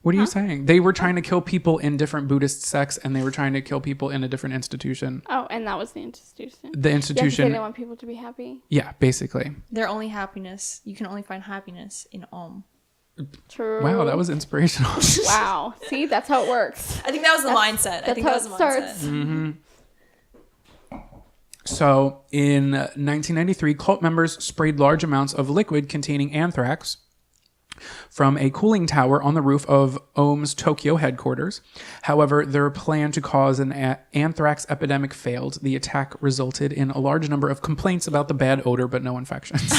What are you saying? They were trying to kill people in different Buddhist sects, and they were trying to kill people in a different institution. Oh, and that was the institution. The Yeah, 'cause institution. they didn't want people to be happy. Yeah, basically. Their only happiness. You can only find happiness in Aum. True. Wow, that was inspirational. Wow. See, that's how it works. I think that was the mindset. I think how that was the it starts. mindset. So, in 1993, cult members sprayed large amounts of liquid containing anthrax from a cooling tower on the roof of Aum's Tokyo headquarters. However, their plan to cause an anthrax epidemic failed. The attack resulted in a large number of complaints about the bad odor, but no infections.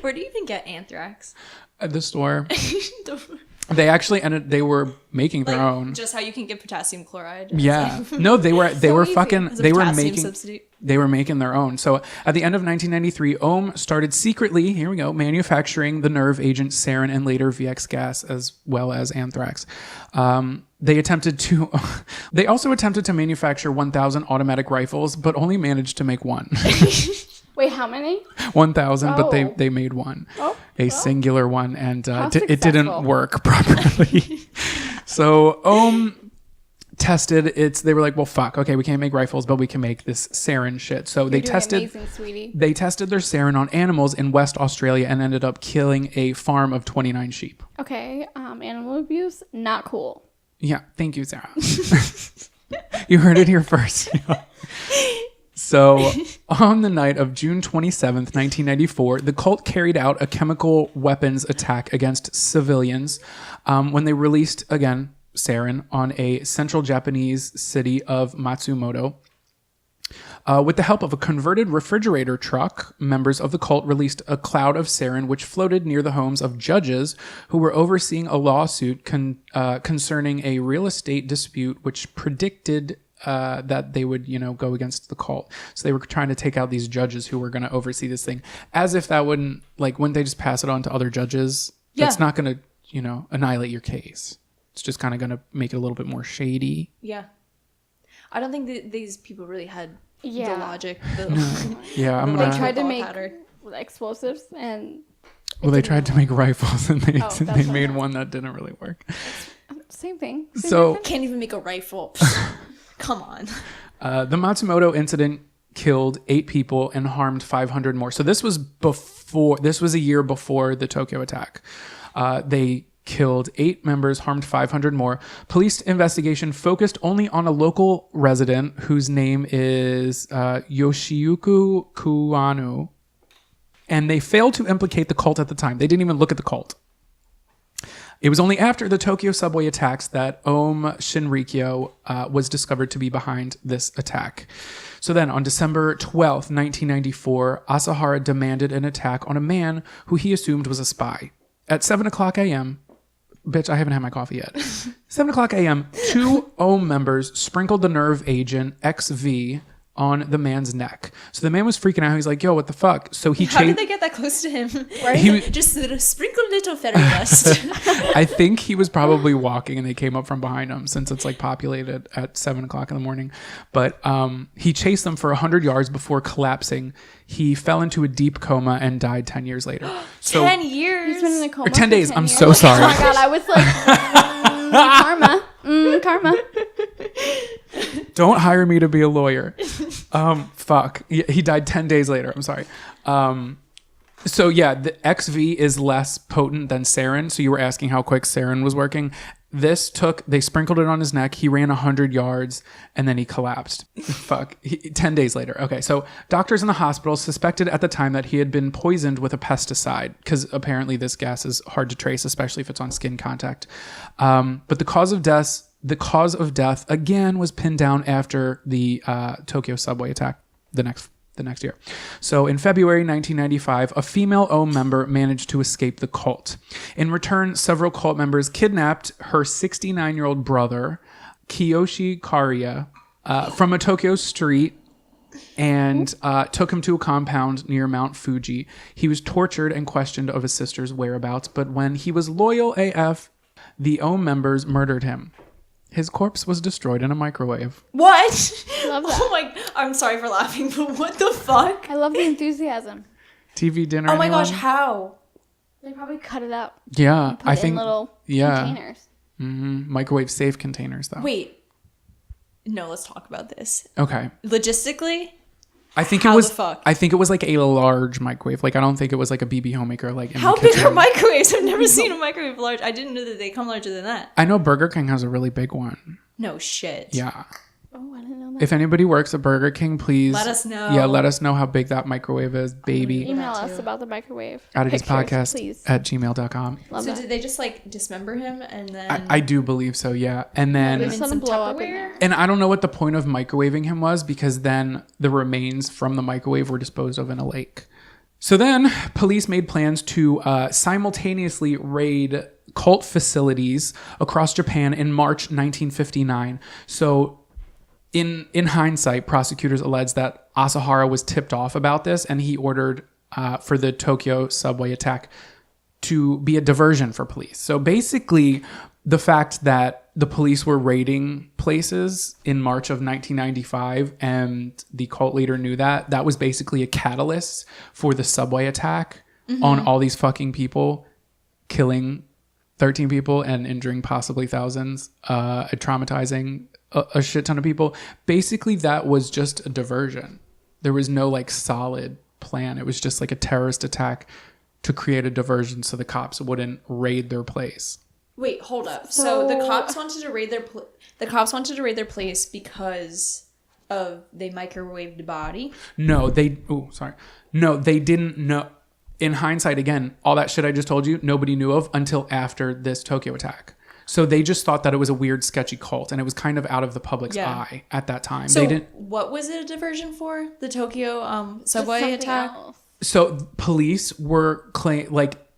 Where do you even get anthrax? At the store. They actually they were making their own. Just how you can get potassium chloride. Yeah. No, they were easy. fucking As a they were potassium making substitute. they were making their own. So at the end of 1993, Aum started secretly, here we go, manufacturing the nerve agent sarin and later VX gas as well as anthrax. They also attempted to manufacture 1,000 automatic rifles, but only managed to make one. Wait, how many? 1,000, but Oh. they made one, Oh, a singular one, and How it didn't successful. work properly. So Aum tested its. They were like, well, fuck. Okay, we can't make rifles, but we can make this sarin shit. So they You're doing tested. amazing, sweetie. They tested their sarin on animals in West Australia and ended up killing a farm of 29 sheep. Okay, animal abuse, not cool. Yeah, thank you, Sarah. You heard it here first. So, on the night of June 27th, 1994, the cult carried out a chemical weapons attack against civilians when they released, again, sarin on a central Japanese city of Matsumoto. With the help of a converted refrigerator truck, members of the cult released a cloud of sarin which floated near the homes of judges who were overseeing a lawsuit concerning a real estate dispute which predicted that they would, go against the cult. So they were trying to take out these judges who were going to oversee this thing. As if that wouldn't they just pass it on to other judges? Yeah. That's not going to, annihilate your case. It's just kind of going to make it a little bit more shady. Yeah. I don't think these people really had the Yeah. logic. Yeah, I'm They going They to... tried to Ball make powder. explosives and Well, they tried to make rifles and they that's they what made I one that didn't really work. same thing. Same So- difference. Can't even make a rifle. Come on. The Matsumoto incident killed 8 people and harmed 500 more. So this was a year before the Tokyo attack. They killed 8 members, harmed 500 more. Police investigation focused only on a local resident whose name is Yoshiyuki Kuwano. And they failed to implicate the cult at the time. They didn't even look at the cult. It was only after the Tokyo subway attacks that Aum Shinrikyo was discovered to be behind this attack. So then, on December 12th, 1994, Asahara demanded an attack on a man who he assumed was a spy. At 7 o'clock a.m., bitch, I haven't had my coffee yet. 7 o'clock a.m., 2 Aum members sprinkled the nerve agent XV on the man's neck. So the man was freaking out. He's like, yo, what the fuck? So he How did chased... they get that close to him? Right? He was- Just sprinkle little fairy dust. I think he was probably walking and they came up from behind him since it's populated at 7 o'clock in the morning. But he chased them for 100 yards before collapsing. He fell into a deep coma and died 10 years later. So 10 years. He's been in a coma. Or 10 for days. 10 I'm years. so sorry. Oh my god, I was like, karma. don't hire me to be a lawyer. Fuck. He died 10 days later. I'm sorry. So yeah, the XV is less potent than sarin. So you were asking how quick sarin was working. They sprinkled it on his neck. He ran 100 yards and then he collapsed. Fuck. 10 days later. Okay. So doctors in the hospital suspected at the time that he had been poisoned with a pesticide because apparently this gas is hard to trace, especially if it's on skin contact. But the cause of death again was pinned down after the Tokyo subway attack the next year. So in February 1995, a female Aum member managed to escape the cult. In return, several cult members kidnapped her 69-year-old brother, Kiyoshi Kariya, from a Tokyo street and took him to a compound near Mount Fuji. He was tortured and questioned of his sister's whereabouts, but when he was loyal AF, the Aum members murdered him. His corpse was destroyed in a microwave. What? Love that. Oh my! I'm sorry for laughing, but what the fuck? I love the enthusiasm. TV dinner. Oh my anyone? gosh! How? They probably cut it up. Yeah, Put I it think. in little yeah. containers. Microwave safe containers, though. Wait. No, let's talk about this. Okay. Logistically, I think How it was. the fuck? I think it was like a large microwave. Like I don't think it was like a BB homemaker. Like in how the big kitchen. are microwaves? I've never seen a microwave large. I didn't know that they come larger than that. I know Burger King has a really big one. No shit. Yeah. Oh, I didn't know that. If anybody works at Burger King, please Let us know. Yeah, let us know how big that microwave is, baby. Email that us too. about the microwave. Oddities Pictures, podcast please. at gmail.com. Love So that. did they just like dismember him and then? I do believe so, yeah. And then There's some some blow up in Tupperware? there. and I don't know what the point of microwaving him was because then the remains from the microwave were disposed of in a lake. So then police made plans to simultaneously raid cult facilities across Japan in March 1959. So in hindsight, prosecutors alleged that Asahara was tipped off about this and he ordered for the Tokyo subway attack to be a diversion for police. So basically, the fact that the police were raiding places in March of 1995 and the cult leader knew that was basically a catalyst for the subway attack on all these fucking people, killing 13 people and injuring possibly thousands, traumatizing a shit ton of people. Basically, that was just a diversion. There was no like solid plan. It was just like a terrorist attack to create a diversion so the cops wouldn't raid their place. Wait, hold up. So the So- cops wanted to raid their place because of they microwaved the body. No, they didn't know. In hindsight, again, all that shit I just told you, nobody knew of until after this Tokyo attack. So they just thought that it was a weird, sketchy cult, and it was kind of out of the public's Yeah. eye at that time. So They didn't. what was it a diversion for? The Tokyo Just subway something attack? else. So police were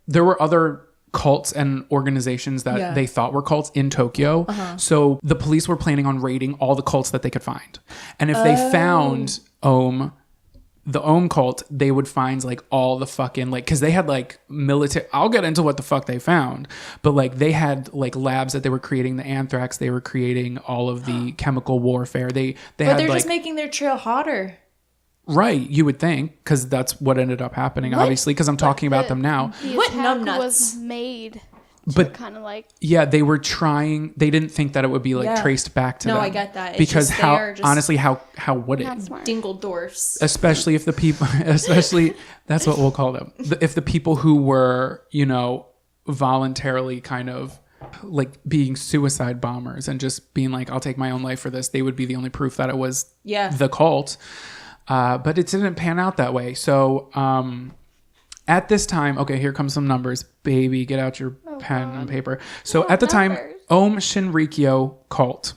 there were other cults and organizations that Yeah. they thought were cults in Tokyo. So the police were planning on raiding all the cults that they could find. And if they found the Aum cult, they would find like all the fucking like, cause they had like military, I'll get into what the fuck they found, but like they had like labs that they were creating the anthrax. They were creating all of the chemical warfare. They But had they're like, just making their trail hotter. right. You would think, cause that's what ended up happening, obviously, cause I'm talking about them now. The What attack numbnuts? was made But kind of like yeah, they were trying. They didn't think that it would be like Yeah. traced back to No, them. I get that. It's Because just how they're just honestly, how would it? not smart. Dingledorfs. Especially if the people, especially that's what we'll call them. If the people who were, voluntarily kind of like being suicide bombers and just being like, I'll take my own life for this, they would be the only proof that it was Yeah. the cult. But it didn't pan out that way. So at this time, okay, here comes some numbers. Baby, get out your pen and paper. So Oh, at the time, numbers. Aum Shinrikyo cult,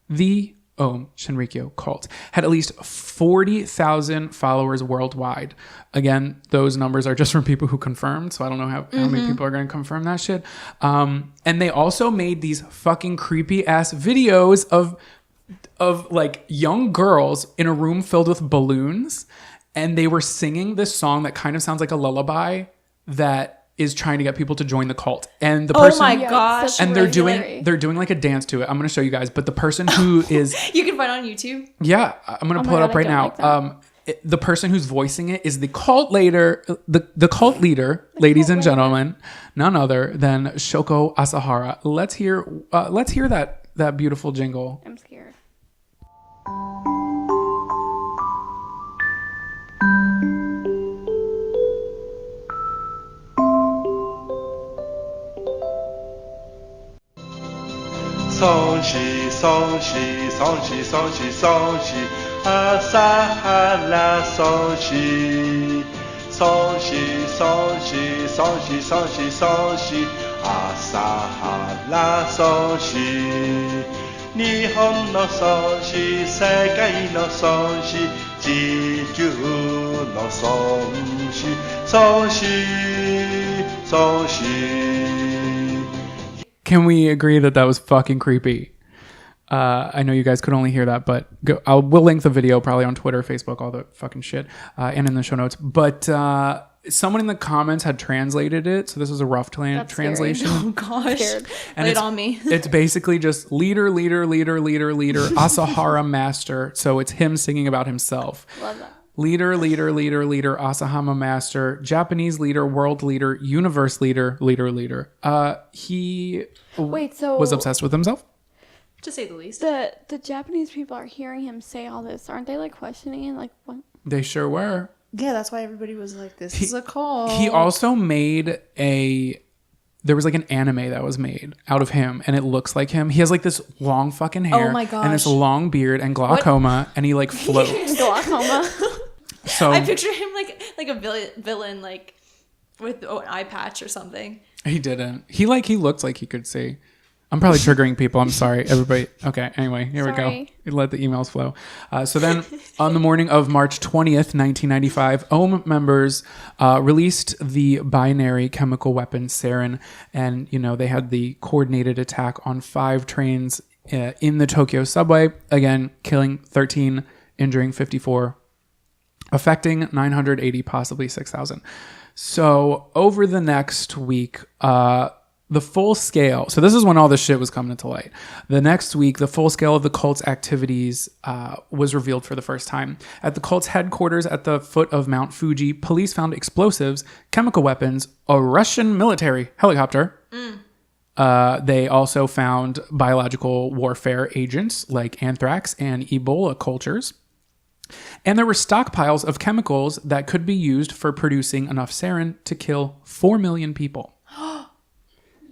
the Aum Shinrikyo cult, had at least 40,000 followers worldwide. Again, those numbers are just from people who confirmed, so I don't know how many people are going to confirm that shit. And they also made these fucking creepy ass videos of like young girls in a room filled with balloons, and they were singing this song that kind of sounds like a lullaby that is trying to get people to join the cult. And the person, Oh my Yeah, gosh. such and they're Really? doing like a dance to it. I'm going to show you guys, but the person who is You can find it on YouTube. yeah, I'm going to Oh pull my it up God, I right don't now. like that. The person who's voicing it is the cult leader, the cult leader, ladies and gentlemen, none other than Shoko Asahara. Let's hear that beautiful jingle. I'm scared.送喜送喜送喜送喜送喜，阿萨哈拉送喜，送喜送喜送喜送喜送喜，阿萨哈拉送喜。日本の送喜、世界の送喜、地球の送喜、送喜送喜。 Can we agree that was fucking creepy? I know you guys could only hear that, but we'll link the video probably on Twitter, Facebook, all the fucking shit, and in the show notes. But someone in the comments had translated it, so this was a rough That's translation. Oh gosh. Scared. And Lay it it's- on me. It's basically just leader, Asahara master. So it's him singing about himself. Love that. Leader, Asahama master, Japanese leader, world leader, universe leader. He Wait, so was obsessed with himself. To say the least. the Japanese people are hearing him say all this. Aren't they like questioning it? Like what? They sure were. Yeah, that's why everybody was like, this is a call. He also made there was like an anime that was made out of him, and it looks like him. He has like this long fucking hair. Oh my And this gosh. long beard and glaucoma, and he like floats. Glaucoma. So I picture him like a villain like with an eye patch or something. he didn't. He looked like he could see. I'm probably triggering people. I'm sorry, everybody. Okay, anyway, here we Sorry. go. Let the emails flow. So then, on the morning of March 20th, 1995, Aum members released the binary chemical weapon sarin, and they had the coordinated attack on 5 trains in the Tokyo subway. Again, killing 13, injuring 54, affecting 980, possibly 6,000. So over the next week, the full scale, so this is when all this shit was coming to light. The next week, the full scale of the cult's activities was revealed for the first time. At the cult's headquarters at the foot of Mount Fuji, police found explosives, chemical weapons, a Russian military helicopter. They also found biological warfare agents like anthrax and Ebola cultures. And there were stockpiles of chemicals that could be used for producing enough sarin to kill 4 million people.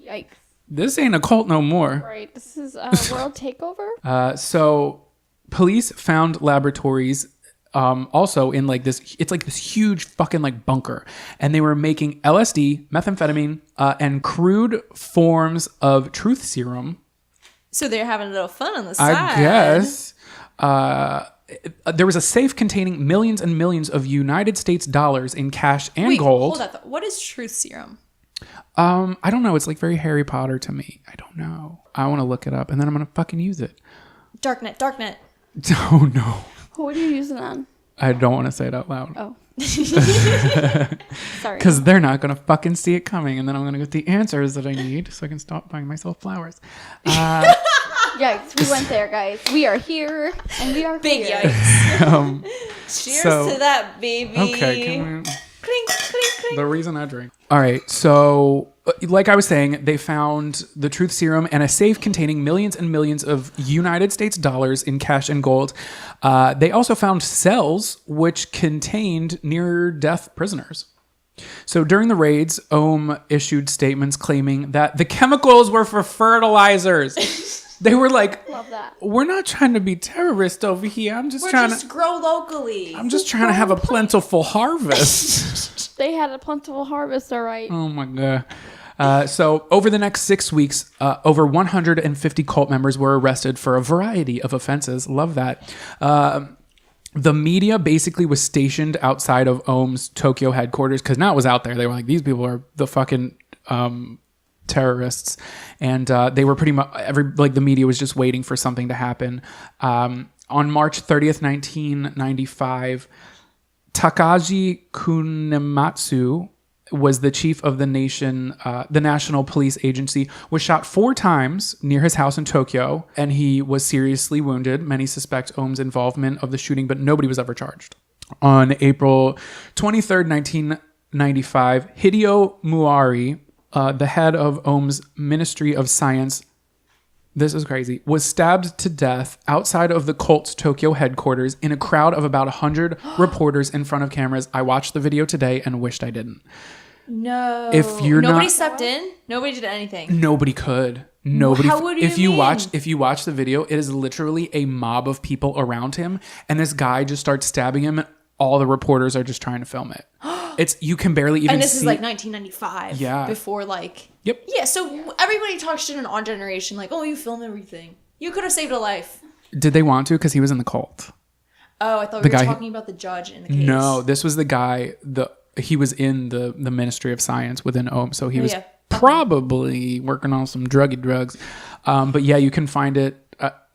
Yikes. This ain't a cult no more. Right. This is a world takeover. So police found laboratories also in like this, it's like this huge fucking like bunker. And they were making LSD, methamphetamine, and crude forms of truth serum. So they're having a little fun on the side. I guess. There was a safe containing millions and millions of United States dollars in cash and gold. Hold on. What is truth serum? I don't know. It's like very Harry Potter to me. I don't know. I want to look it up and then I'm going to fucking use it. Darknet. Oh, no. What are you using on? I don't want to say it out loud. Oh. Sorry. Because they're not going to fucking see it coming. And then I'm going to get the answers that I need so I can stop buying myself flowers. Yikes. We went there, guys. We are here and we are Big here. yikes. Cheers so- to that, baby. Okay. Can we... Clink, clink, clink. The reason I drink. All right. So, like I was saying, they found the truth serum and a safe containing millions and millions of United States dollars in cash and gold. They also found cells which contained near-death prisoners. So during the raids, Aum issued statements claiming that the chemicals were for fertilizers. They were like, Love that. we're not trying to be terrorists over here. I'm just trying to grow locally. I'm just trying to have a plentiful harvest. They had a plentiful harvest, all right. Oh my God. So over the next 6 weeks, over 150 cult members were arrested for a variety of offenses. Love that. The media basically was stationed outside of Aum's Tokyo headquarters because now it was out there. They were like, these people are the fucking terrorists. And they were pretty much, the media was just waiting for something to happen. On March 30th, 1995, Takaji Kunematsu was the chief of the National Police Agency, was shot 4 times near his house in Tokyo, and he was seriously wounded. Many suspect Aum's involvement of the shooting, but nobody was ever charged. On April 23rd, 1995, Hideo Muari, the head of Aum's Ministry of Science, this is crazy, was stabbed to death outside of the cult's Tokyo headquarters in a crowd of about 100 reporters in front of cameras. I watched the video today and wished I didn't. No. If you're Nobody not, stepped in. Nobody did anything. nobody could. Nobody. How would you if you mean? watch the video, it is literally a mob of people around him, and this guy just starts stabbing him. All the reporters are just trying to film it. You can barely even see. And this is like 1995. Yeah. Before like. Yep. Yeah. So everybody talks shit in our generation, like, oh, you film everything. You could have saved a life. Did they want to? Because he was in the cult. Oh, I thought The we were guy- talking about the judge in the case. No, this was the guy. He was in the Ministry of Science within Aum, so he was yeah. probably working on some druggy drugs. But yeah, you can find it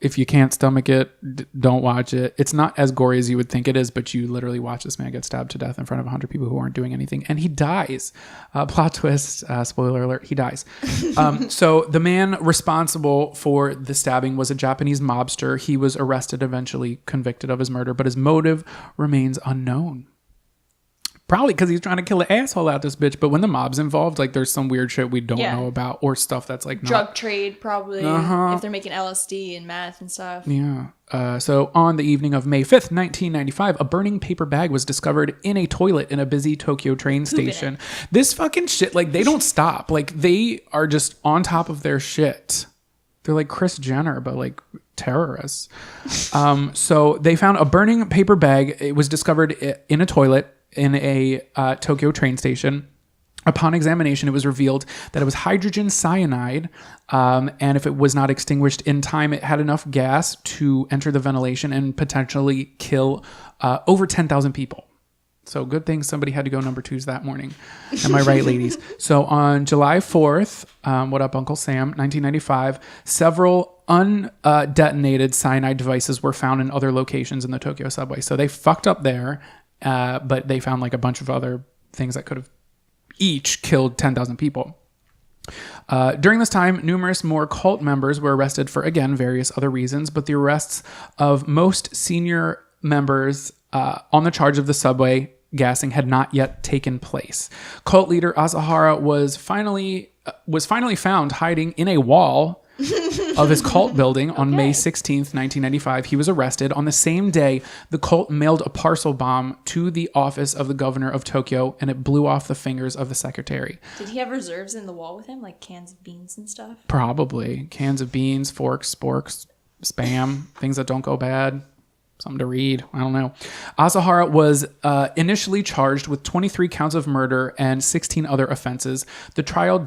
if you can't stomach it, don't watch it. It's not as gory as you would think it is, but you literally watch this man get stabbed to death in front of 100 people who aren't doing anything, and he dies. Plot twist, spoiler alert, he dies. So the man responsible for the stabbing was a Japanese mobster. He was arrested, eventually convicted of his murder, but his motive remains unknown. Probably because he's trying to kill an asshole out this bitch. But when the mob's involved, like there's some weird shit we don't know about, or stuff that's like drug trade, probably, if they're making LSD and meth and stuff. Yeah. So on the evening of May 5th, 1995, a burning paper bag was discovered in a toilet in a busy Tokyo train station. This fucking shit, like they don't stop. Like they are just on top of their shit. They're like Kris Jenner, but like terrorists. So they found a burning paper bag. It was discovered in a toilet in a Tokyo train station. Upon examination, it was revealed that it was hydrogen cyanide, and if it was not extinguished in time, it had enough gas to enter the ventilation and potentially kill over 10,000 people. So good thing somebody had to go number 2s that morning. Am I right, ladies? So on July 4th, what up, Uncle Sam, 1995, several undetonated cyanide devices were found in other locations in the Tokyo subway. So they fucked up there. But they found like a bunch of other things that could have each killed 10,000 people. During this time, numerous more cult members were arrested for, again, various other reasons, but the arrests of most senior members on the charge of the subway gassing had not yet taken place. Cult leader Asahara was finally found hiding in a wall of his cult building on May 16th, 1995. He was arrested. On the same day, the cult mailed a parcel bomb to the office of the governor of Tokyo, and it blew off the fingers of the secretary. Did he have reserves in the wall with him, like cans of beans and stuff? Probably. Cans of beans, forks, sporks, Spam, things that don't go bad. Something to read. I don't know. Asahara was initially charged with 23 counts of murder and 16 other offenses. The trial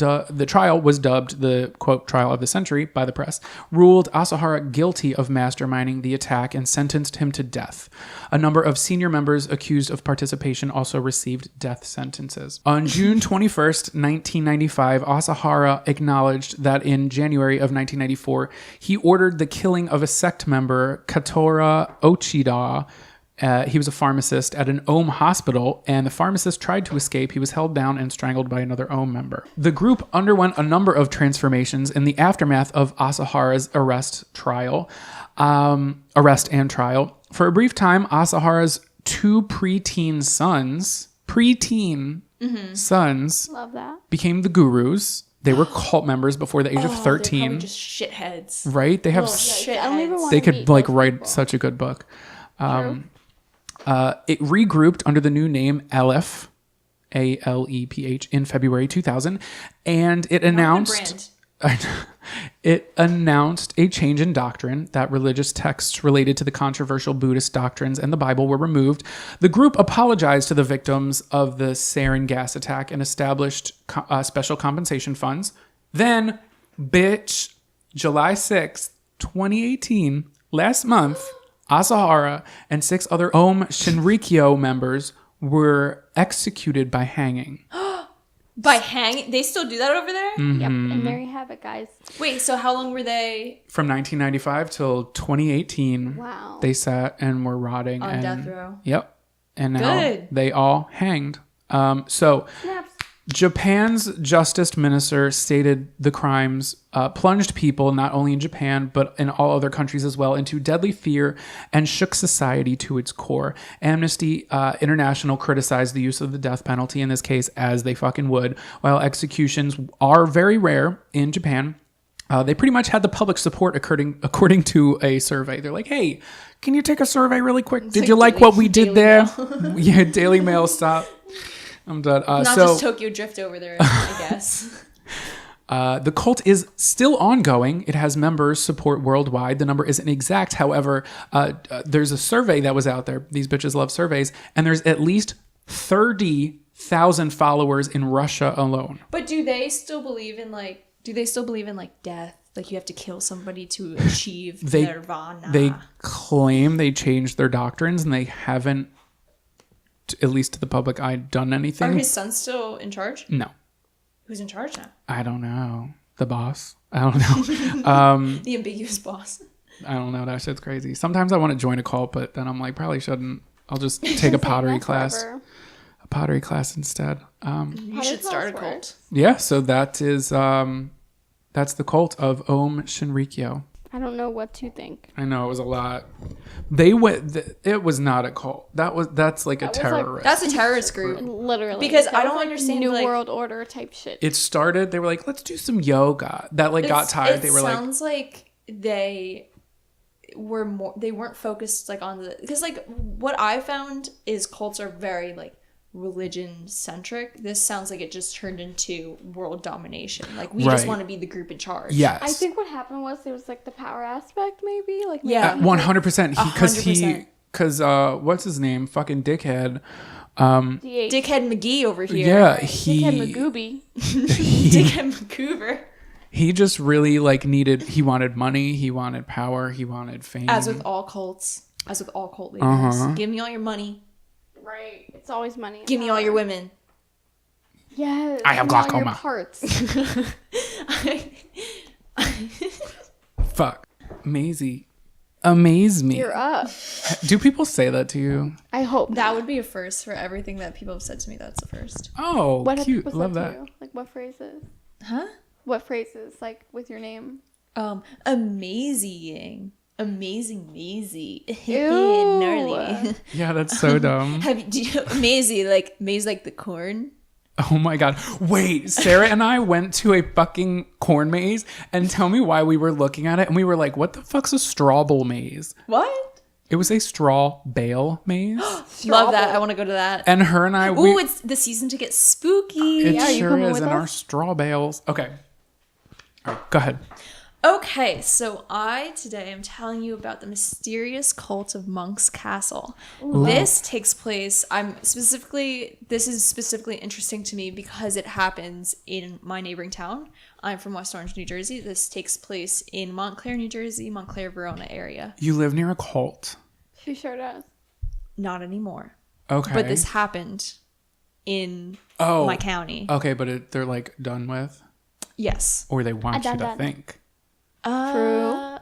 was dubbed the, quote, trial of the century by the press, ruled Asahara guilty of masterminding the attack and sentenced him to death. A number of senior members accused of participation also received death sentences. On June 21st, 1995, Asahara acknowledged that in January of 1994, he ordered the killing of a sect member, Katora Ochida. He was a pharmacist at an Aum hospital, and the pharmacist tried to escape. He was held down and strangled by another Aum member. The group underwent a number of transformations in the aftermath of Asahara's arrest and trial. For a brief time, Asahara's 2 preteen sons, Love that. became the gurus. They were cult members before the age of 13. They're just shitheads. Right? They have I don't even want they to could meet like those write people. such a good book. It regrouped under the new name Aleph, Aleph, in February 2000, and it announced a change in doctrine, that religious texts related to the controversial Buddhist doctrines and the Bible were removed. The group apologized to the victims of the sarin gas attack and established special compensation funds. Then, July 6th, 2018, last month, Asahara and 6 other Aum Shinrikyo members were executed by hanging. By hanging? They still do that over there? Mm-hmm. Yep, and there you have it, guys. Wait, so how long were they? From 1995 till 2018. Wow. They sat and were rotting. On and, death row. Yep. And now Good. they all hanged. So Snaps. Japan's justice minister stated the crimes plunged people, not only in Japan, but in all other countries as well, into deadly fear and shook society to its core. Amnesty International criticized the use of the death penalty in this case, as they fucking would. While executions are very rare in Japan, they pretty much had the public support according to a survey. They're like, hey, can you take a survey really quick? Did you like what we did there? Yeah, Daily Mail, stop. I'm done. Not just Tokyo Drift over there, I guess. The cult is still ongoing. It has members support worldwide. The number isn't exact. However, there's a survey that was out there. These bitches love surveys. And there's at least 30,000 followers in Russia alone. But do they still believe in death? Like you have to kill somebody to achieve nirvana? They claim they changed their doctrines and they haven't, at least to the public eye, done anything. Are his sons still in charge? No. Who's in charge now? I don't know. The boss? I don't know. The ambiguous boss. I don't know. That shit's crazy. Sometimes I want to join a cult, but then I'm like, probably shouldn't. I'll just take a pottery Last class. forever. A pottery class instead. You should start a class cult. Yeah, so that is that's the cult of Aum Shinrikyo. I don't know what to think. I know it was a lot. They went. It was not a cult. That's like a was like- terrorist. That's a terrorist group. Literally. Because That I was don't like understand, New like- World Order type shit. It started. They were like, let's do some yoga. That like got tired. They were like, sounds like they were more. They weren't focused like on the because like what I found is cults are very like religion centric. This sounds like it just turned into world domination. Like we just Right. want to be the group in charge. yes. I think what happened was there was like the power aspect, maybe. Like Yeah. maybe 100%. Because 100%. what's his name? Fucking dickhead. DH. Dickhead McGee over here. Yeah, Dickhead Magooby. Dickhead McCoover. he just really like he wanted money, he wanted power, he wanted fame. As with all cults. As with all cult leaders. Give me all your money. Right. It's always money. and Give me all power. your women. Yes. I have and all your glaucoma. parts. Fuck. Maisie. Amaze me. You're up. Do people say that to you? I hope That would be a first for everything that people have said to me. That's the first. Oh, What have cute. people Love said that. to you? Like what phrases? Huh? What phrases? Like with your name? Amazing. Amazing Maisie. Ew. Gnarly. Yeah, that's so dumb. Maisie, like the corn? Oh my god. Wait, Sarah and I went to a fucking corn maze, and tell me why we were looking at it and we were like, what the fuck's a straw bowl maze? What? It was a straw bale maze. Love that. I want to go to that. And her and I Ooh, it's the season to get spooky. it Yeah, you sure coming is with in our us? straw bales. Okay. All right, go ahead. Okay, so I today am telling you about the mysterious cult of Monk's Castle. This takes place, this is specifically interesting to me because it happens in my neighboring town. I'm from West Orange, New Jersey. This takes place in Montclair, New Jersey, Montclair, Verona area. You live near a cult. She sure does. Not anymore. Okay. But this happened in Oh. my county. Okay, but they're like done with? Yes. Or they want you to Done. think? True.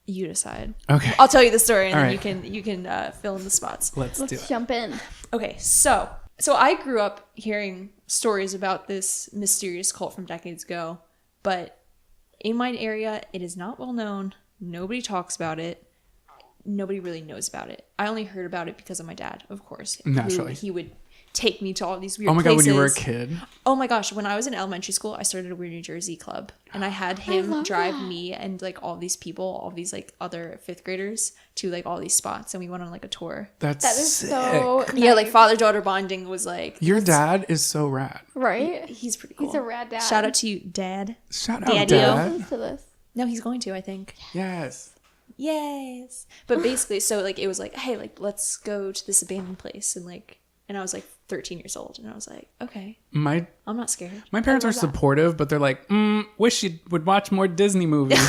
You decide. Okay. I'll tell you the story and All then right. you can fill in the spots. Let's do Let's it. jump in. Okay, so I grew up hearing stories about this mysterious cult from decades ago, but in my area, it is not well known. Nobody talks about it. Nobody really knows about it. I only heard about it because of my dad, of course. Naturally. He would take me to all these weird Oh my places. god, when you were a kid? Oh my gosh, when I was in elementary school, I started a Weird New Jersey club. And I had him love drive that. me and like all these people, all these like other fifth graders to like all these spots. And we went on like a tour. That's That is sick. so Yeah, like nice. father-daughter bonding was like... Your dad is so rad. Right? He's pretty cool. He's a rad dad. Shout out to you, Dad. Shout out, Daddy-o. Dad. Listens to this. No, he's going to, I think. Yes. Yes. But basically, so like it was like, hey, like let's go to this abandoned place. And I was like 13 years old. And I was like, okay, My I'm not scared. my parents are supportive, but they're like, wish you would watch more Disney movies.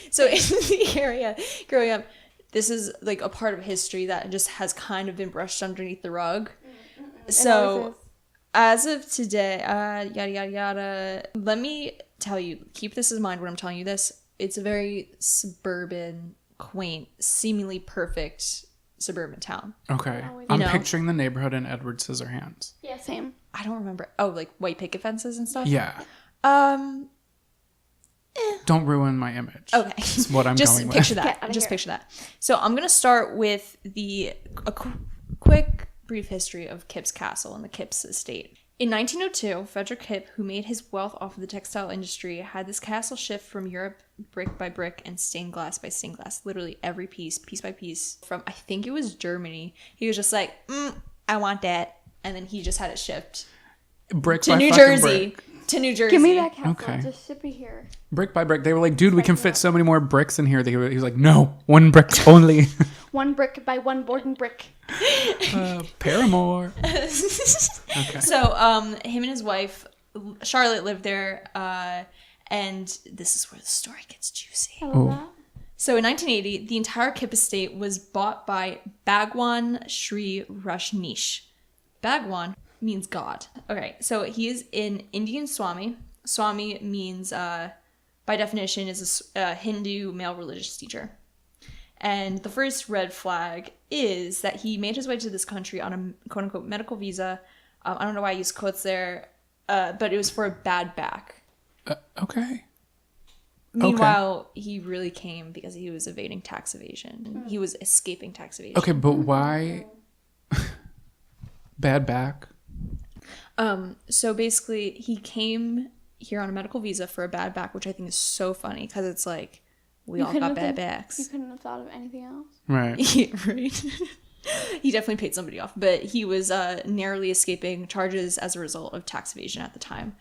So in the area, growing up, this is like a part of history that just has kind of been brushed underneath the rug. So as of today, yada, yada, yada, let me tell you, keep this in mind when I'm telling you this. It's a very suburban, quaint, seemingly perfect suburban town. Okay. I'm know. picturing the neighborhood in Edward Scissorhands. Yeah, same. I don't remember. Oh, like white picket fences and stuff? Yeah. Um, Don't ruin my image. okay. That's what I'm Just going picture with. Get that. outta Just here. picture that. So I'm going to start with quick, brief history of Kip's Castle and the Kip's estate. In 1902, Frederick Kip, who made his wealth off of the textile industry, had this castle shift from Europe brick by brick and stained glass by stained glass. Literally every piece by piece, from I think it was Germany. He was just like, I want that. And then he just had it shipped Brick to by New fucking Jersey. brick. To New Jersey. Give me that castle. Okay. Just ship it here. Brick by brick. They were like, dude, we can fit so many more bricks in here. He was like, no, one brick only. One brick by one boarding brick. Paramore. Okay. So, him and his wife, Charlotte, lived there, and this is where the story gets juicy. I love that. So, in 1980, the entire Kip estate was bought by Bhagwan Sri Rajneesh. Bhagwan means God. Okay, so he is an Indian Swami. Swami means by definition, is a Hindu male religious teacher. And the first red flag is that he made his way to this country on a quote-unquote medical visa. I don't know why I use quotes there, but it was for a bad back. Okay. Meanwhile, he really came because he was evading tax evasion. He was escaping tax evasion. Okay, but why bad back? So basically, he came here on a medical visa for a bad back, which I think is so funny because it's like, we all got bad backs. You couldn't have thought of anything else. Right. Yeah, right. He definitely paid somebody off, but he was narrowly escaping charges as a result of tax evasion at the time.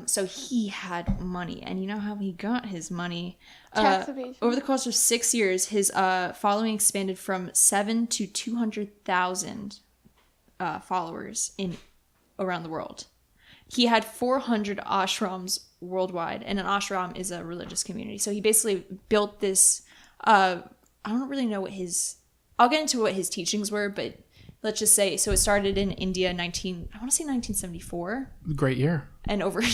So he had money, and you know how he got his money? Tax evasion. Over the course of 6 years, his following expanded from 7 to 200,000 followers around the world. He had 400 ashrams worldwide, and an ashram is a religious community. So he basically built this. I don't really know I'll get into what his teachings were, but let's just say, so it started in India I want to say 1974. Great year. And over, I'll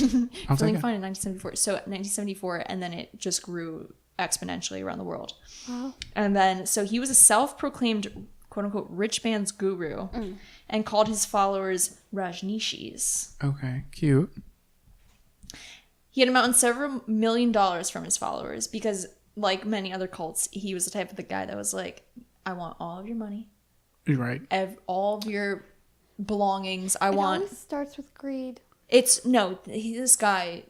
feeling take fine in 1974. So 1974, and then it just grew exponentially around the world. Wow. And then, so he was a self-proclaimed, quote-unquote, rich man's guru, and called his followers Rajneeshis. Okay, cute. He had amassed several $1 million from his followers because, like many other cults, he was the type of the guy that was like, I want all of your money. You're right. All of your belongings. It always starts with greed. This guy,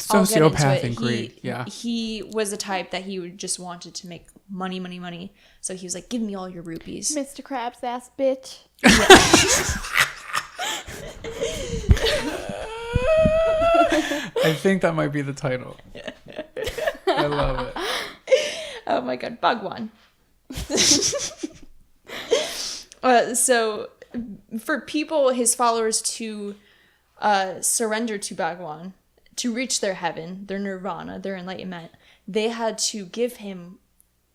I'll get into Sociopath it. and greed. Yeah. He was the type that he would just wanted to make money, money, money. So he was like, give me all your rupees. Mr. Krabs ass bitch. I think that might be the title. I love it. Oh my god, Bhagwan. So for people, his followers, to surrender to Bhagwan, to reach their heaven, their nirvana, their enlightenment, they had to give him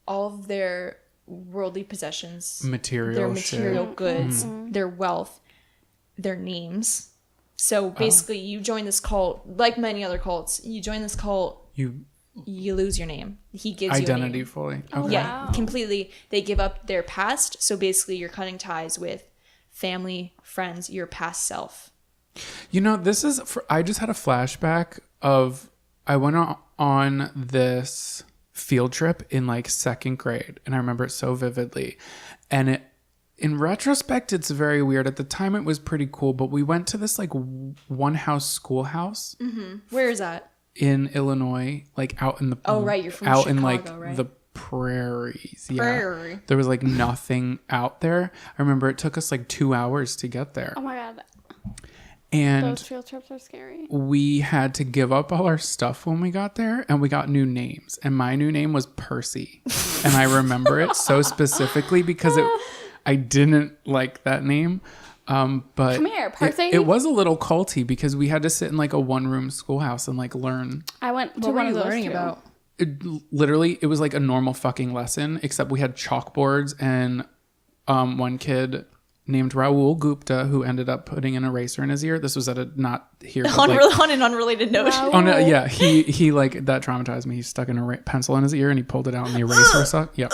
all of their worldly possessions, their material goods, their wealth, their names. So basically, you join this cult, like many other cults, you join this cult, you lose your name. He gives you identity a name. fully. Okay. Yeah, completely. They give up their past. So basically, you're cutting ties with family, friends, your past self. You know, I just had a flashback of, I went on this field trip in like second grade, and I remember it so vividly. And in retrospect, it's very weird. At the time, it was pretty cool, but we went to this like one house schoolhouse. Mm-hmm. Where is that? In Illinois, like out in the right, you're from out Chicago, in like right? the prairies. Yeah, Prairie. There was like nothing out there. I remember it took us like 2 hours to get there. Oh my god. And Those field trips are scary. we had to give up all our stuff when we got there, and we got new names. And my new name was Percy, and I remember it so specifically because I didn't like that name. But Come here, Percy. it was a little culty because we had to sit in like a one-room schoolhouse and like learn. I went to What were one you of those learning too. about? It was like a normal fucking lesson, except we had chalkboards, and one kid named Raul Gupta who ended up putting an eraser in his ear. This was at a not here, but like, On an unrelated note. Wow. oh no, yeah, he like that traumatized me. He stuck a pencil in his ear and he pulled it out and the eraser sucked. Yeah,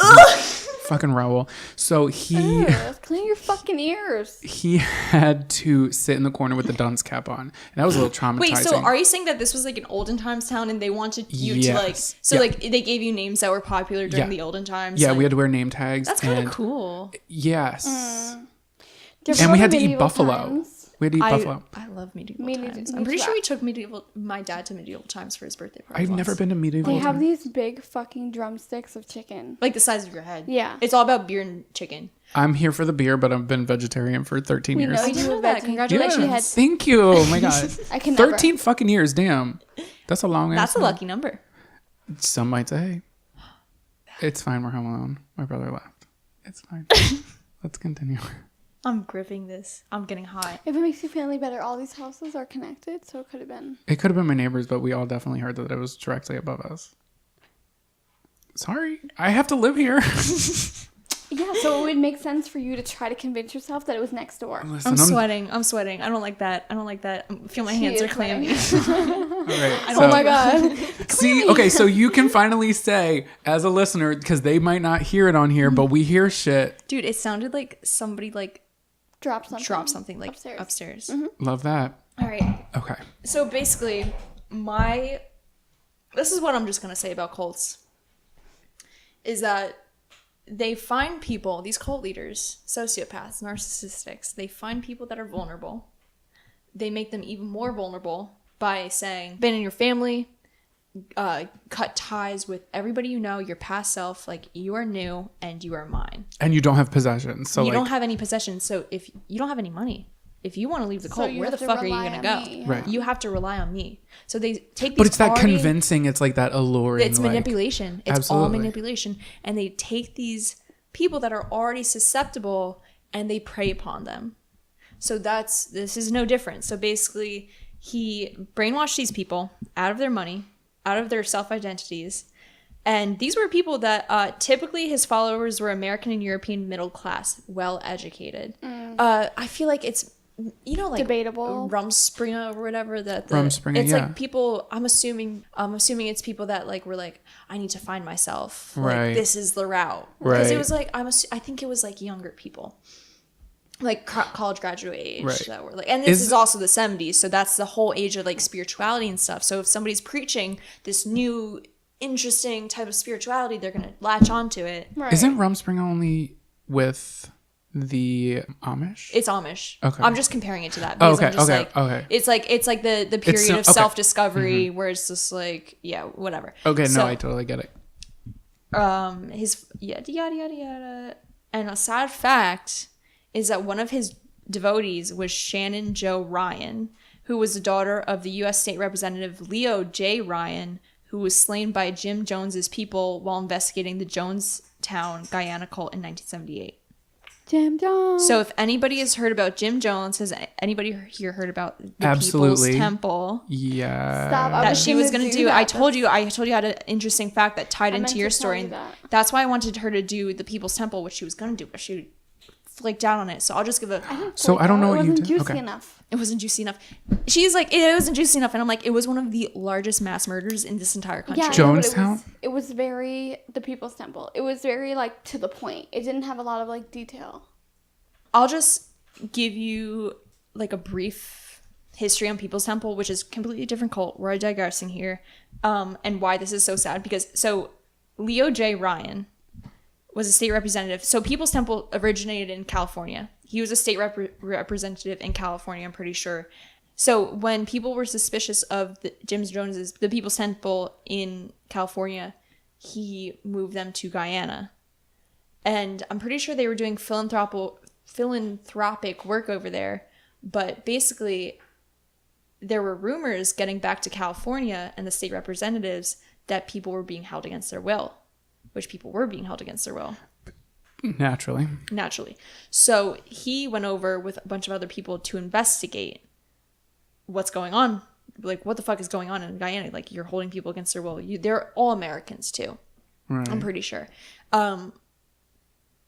fucking Raul. So he Clean your fucking ears. he had to sit in the corner with the dunce cap on, and that was a little traumatizing. Wait, so are you saying that this was like an olden times town and they wanted you to like, Yes. so Yeah. like they gave you names that were popular during Yeah. the olden times? Yeah, like, we had to wear name tags. That's kind and of cool. Yes. Different And we had to medieval eat buffalo. times. We had to eat buffalo. I love medieval Me times. too. I'm pretty sure we took my dad to medieval times for his birthday party. I've never been to medieval. They have times. these big fucking drumsticks of chicken. Like the size of your head. Yeah. It's all about beer and chicken. I'm here for the beer, but I've been vegetarian for 13 We years. know I didn't you know were that. veggie. Congratulations. Yeah, thank you. Oh my god. I can never. 13 fucking years, damn. That's a long That's ass a time. lucky number. Some might say. It's fine, we're home alone. My brother left. It's fine. Let's continue. I'm gripping this. I'm getting hot. If it makes you feel any better, all these houses are connected, so it could have been. It could have been my neighbors, but we all definitely heard that it was directly above us. Sorry. I have to live here. Yeah, so it would make sense for you to try to convince yourself that it was next door. Listen, I'm sweating. I don't like that. I feel my hands are clammy. All right, Oh my god. See, okay, so you can finally say, as a listener, because they might not hear it on here, but we hear shit. Dude, it sounded like somebody like Drop something like upstairs. upstairs. Love that. All right. Okay. So basically, this is what I'm just going to say about cults, is that they find people, these cult leaders, sociopaths, narcissistics, they find people that are vulnerable. They make them even more vulnerable by saying, abandon your family, cut ties with everybody you know, your past self, like you are new and you are mine. And you don't have possessions. So you don't have any possessions. So if you don't have any money, if you want to leave the cult, where the fuck are you going to go? Me. Right. You have to rely on me. So they take these But it's that convincing, it's like that alluring. It's manipulation. It's absolutely. all manipulation. And they take these people that are already susceptible and they prey upon them. So this is no different. So basically, he brainwashed these people out of their money, out of their self-identities. And these were people that typically his followers were American and European middle class, well-educated. I feel like it's, like debatable. Rumspringa or whatever. Rumspringa, it's yeah. like people, I'm assuming it's people that like were like, I need to find myself. Right. Like, this is the route. Right. Because it was like, I think it was like younger people. Like college graduate age, Right. that were like, and this is also the 70s, so that's the whole age of like spirituality and stuff. So if somebody's preaching this new interesting type of spirituality, they're gonna latch onto it. Right. Isn't Rumspringa only with the Amish? It's Amish. Okay. I'm just comparing it to that. Oh, Because I'm just okay. It's like the period of okay. self-discovery where it's just like, yeah, whatever. Okay, So, no, I totally get it. his yada yada yada yada. And a sad fact is that one of his devotees was Shannon Jo Ryan, who was the daughter of the U.S. State Representative Leo J. Ryan, who was slain by Jim Jones's people while investigating the Jonestown, Guyana cult in 1978. Jim Jones. So if anybody has heard about Jim Jones, has anybody here heard about the Absolutely. People's Temple? Yeah. Stop. I That was she was gonna going to do. that. I told you I had an interesting fact that tied I into meant your to tell story. you that. That's why I wanted her to do the People's Temple, which she was going to do, but she flaked out on it. So I'll just give a. So I don't know what it you wasn't did. juicy Okay. enough. It wasn't juicy enough. She's like, it wasn't juicy enough, and I'm like, it was one of the largest mass murders in this entire country. Yeah, I know, but Jonestown? it was very the People's Temple. It was very like to the point. It didn't have a lot of like detail. I'll just give you like a brief history on People's Temple, which is a completely different cult. We're digressing here, and why this is so sad. Because Leo J. Ryan was a state representative. So People's Temple originated in California. He was a state representative in California, I'm pretty sure. So when people were suspicious of the People's Temple in California, he moved them to Guyana. And I'm pretty sure they were doing philanthropic work over there. But basically, there were rumors getting back to California and the state representatives that people were being held against their will. Which people were being held against their will. Naturally. So he went over with a bunch of other people to investigate what's going on. Like, what the fuck is going on in Guyana? Like, you're holding people against their will. They're all Americans, too. Right. I'm pretty sure.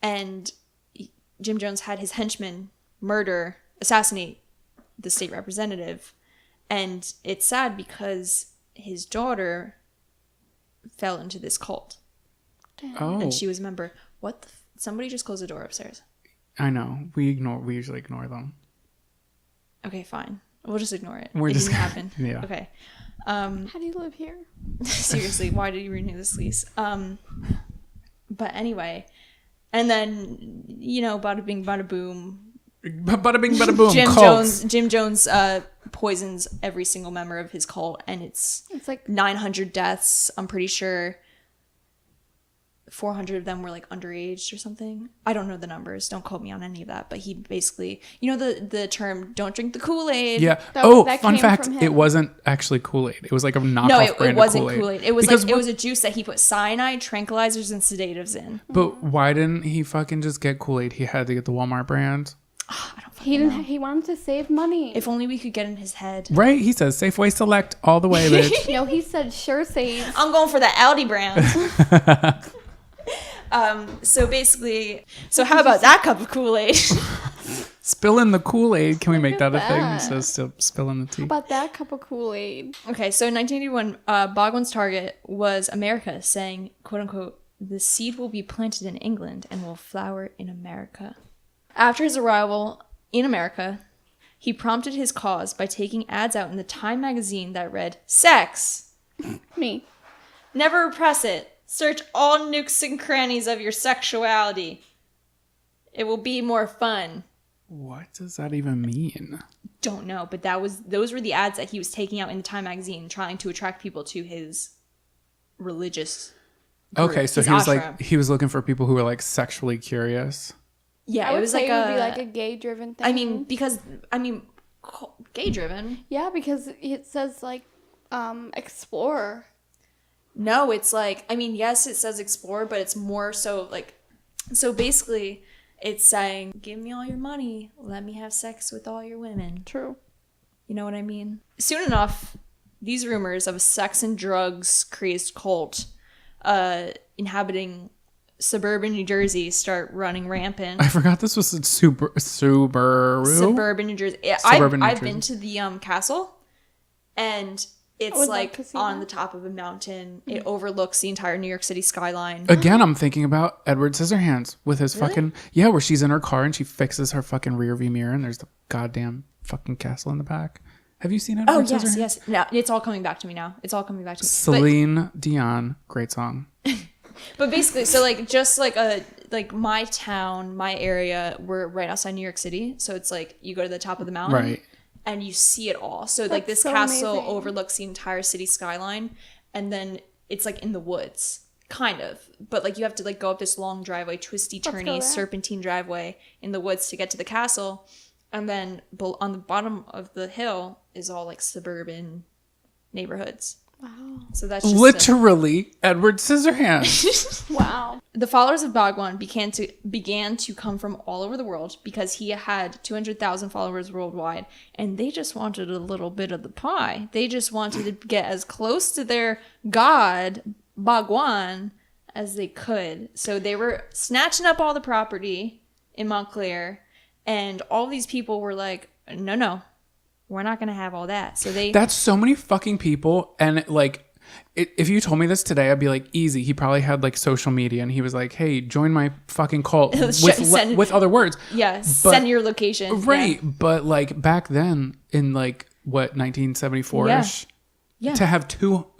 And Jim Jones had his henchmen assassinate the state representative. And it's sad because his daughter fell into this cult. Oh. And she was a member. What the somebody just closed the door upstairs. I know. We usually ignore them. Okay, fine. We'll just ignore it. It didn't happen. Yeah. Okay. How do you live here? Seriously, why did you renew this lease? But anyway, and then bada bing, bada boom. Bada bing, bada boom. Jim Jones poisons every single member of his cult, and it's like 900 deaths. I'm pretty sure 400 of them were like underage or something. I don't know the numbers. Don't quote me on any of that. But he basically, the term "don't drink the Kool-Aid." Yeah. That Fun came fact: from him. it wasn't actually Kool-Aid. It was like a knockoff No, it brand wasn't of Kool-Aid. Kool-Aid. It was Because it was a juice that he put cyanide, tranquilizers, and sedatives in. But why didn't he fucking just get Kool-Aid? He had to get the Walmart brand. He didn't. He wanted to save money. If only we could get in his head. Right? He says Safeway Select all the way, bitch. No, he said sure save. I'm going for the Aldi brand. So basically, so how about that cup of Kool-Aid? Spill in the Kool-Aid. Can we make that at a thing? that. So still spill in the tea. How about that cup of Kool-Aid? Okay, so in 1981, Bhagwan's target was America, saying, quote unquote, the seed will be planted in England and will flower in America. After his arrival in America, he prompted his cause by taking ads out in the Time magazine that read, sex, Me. never repress it, search all nooks and crannies of your sexuality. It will be more fun. What does that even mean? Don't know, but those were the ads that he was taking out in the Time magazine, trying to attract people to his religious group, Okay, so his he was ashram. like he was looking for people who were like sexually curious. Yeah, I it would was say like it would be like a gay-driven thing. gay driven. Yeah, because it says like explore. No, it's like, yes, it says explore, but it's more so like, so basically it's saying, give me all your money, let me have sex with all your women. True. You know what I mean? Soon enough, these rumors of a sex and drugs crazed cult inhabiting suburban New Jersey start running rampant. I forgot this was in Subaru. Suburban New Jersey. I've been to the castle, and it's would love like to see on that. the top of a mountain. It overlooks the entire New York City skyline. Again, I'm thinking about Edward Scissorhands with his Really? fucking where she's in her car and she fixes her fucking rear view mirror and there's the goddamn fucking castle in the back. Have you seen Edward Oh Scissorhands? yes. No, it's all coming back to me now. It's all coming back to me. Celine Dion, great song. But basically, so like just like my town, my area, we're right outside New York City. So it's like you go to the top of the mountain, Right. and you see it all. So like That's this so castle amazing. overlooks the entire city skyline, and then it's like in the woods, kind of. But like you have to like go up this long driveway, twisty, go turny, there. serpentine driveway in the woods to get to the castle, and then on the bottom of the hill is all like suburban neighborhoods. Wow. So that's just Literally Edward Scissorhands. Wow. the followers of Bhagwan began to come from all over the world because he had 200,000 followers worldwide, and they just wanted a little bit of the pie. They just wanted to get as close to their god Bhagwan as they could. So they were snatching up all the property in Montclair, and all these people were like, no, we're not gonna have all that. So That's so many fucking people. And like, if you told me this today, I'd be like, easy. He probably had like social media and he was like, hey, join my fucking cult with other words. send your location. Right. But like back then in like what, 1974-ish? Yeah. To have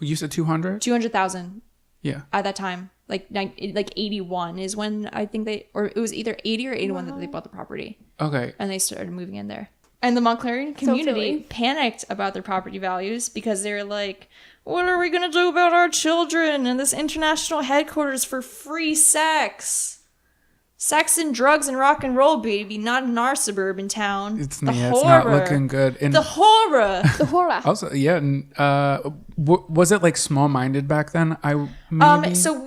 you said 200? 200,000 Yeah. at that time. Like 81 is when I think or it was either 80 or 81 that they bought the property, Okay. and they started moving in there. And the Montclarian community Philly. panicked about their property values because they were like, what are we going to do about our children and this international headquarters for free sex? Sex and drugs and rock and roll, baby, not in our suburban town. It's the it's not horror. looking good. And The horror. The horror. also, yeah. And, was it like small-minded back then? Maybe? So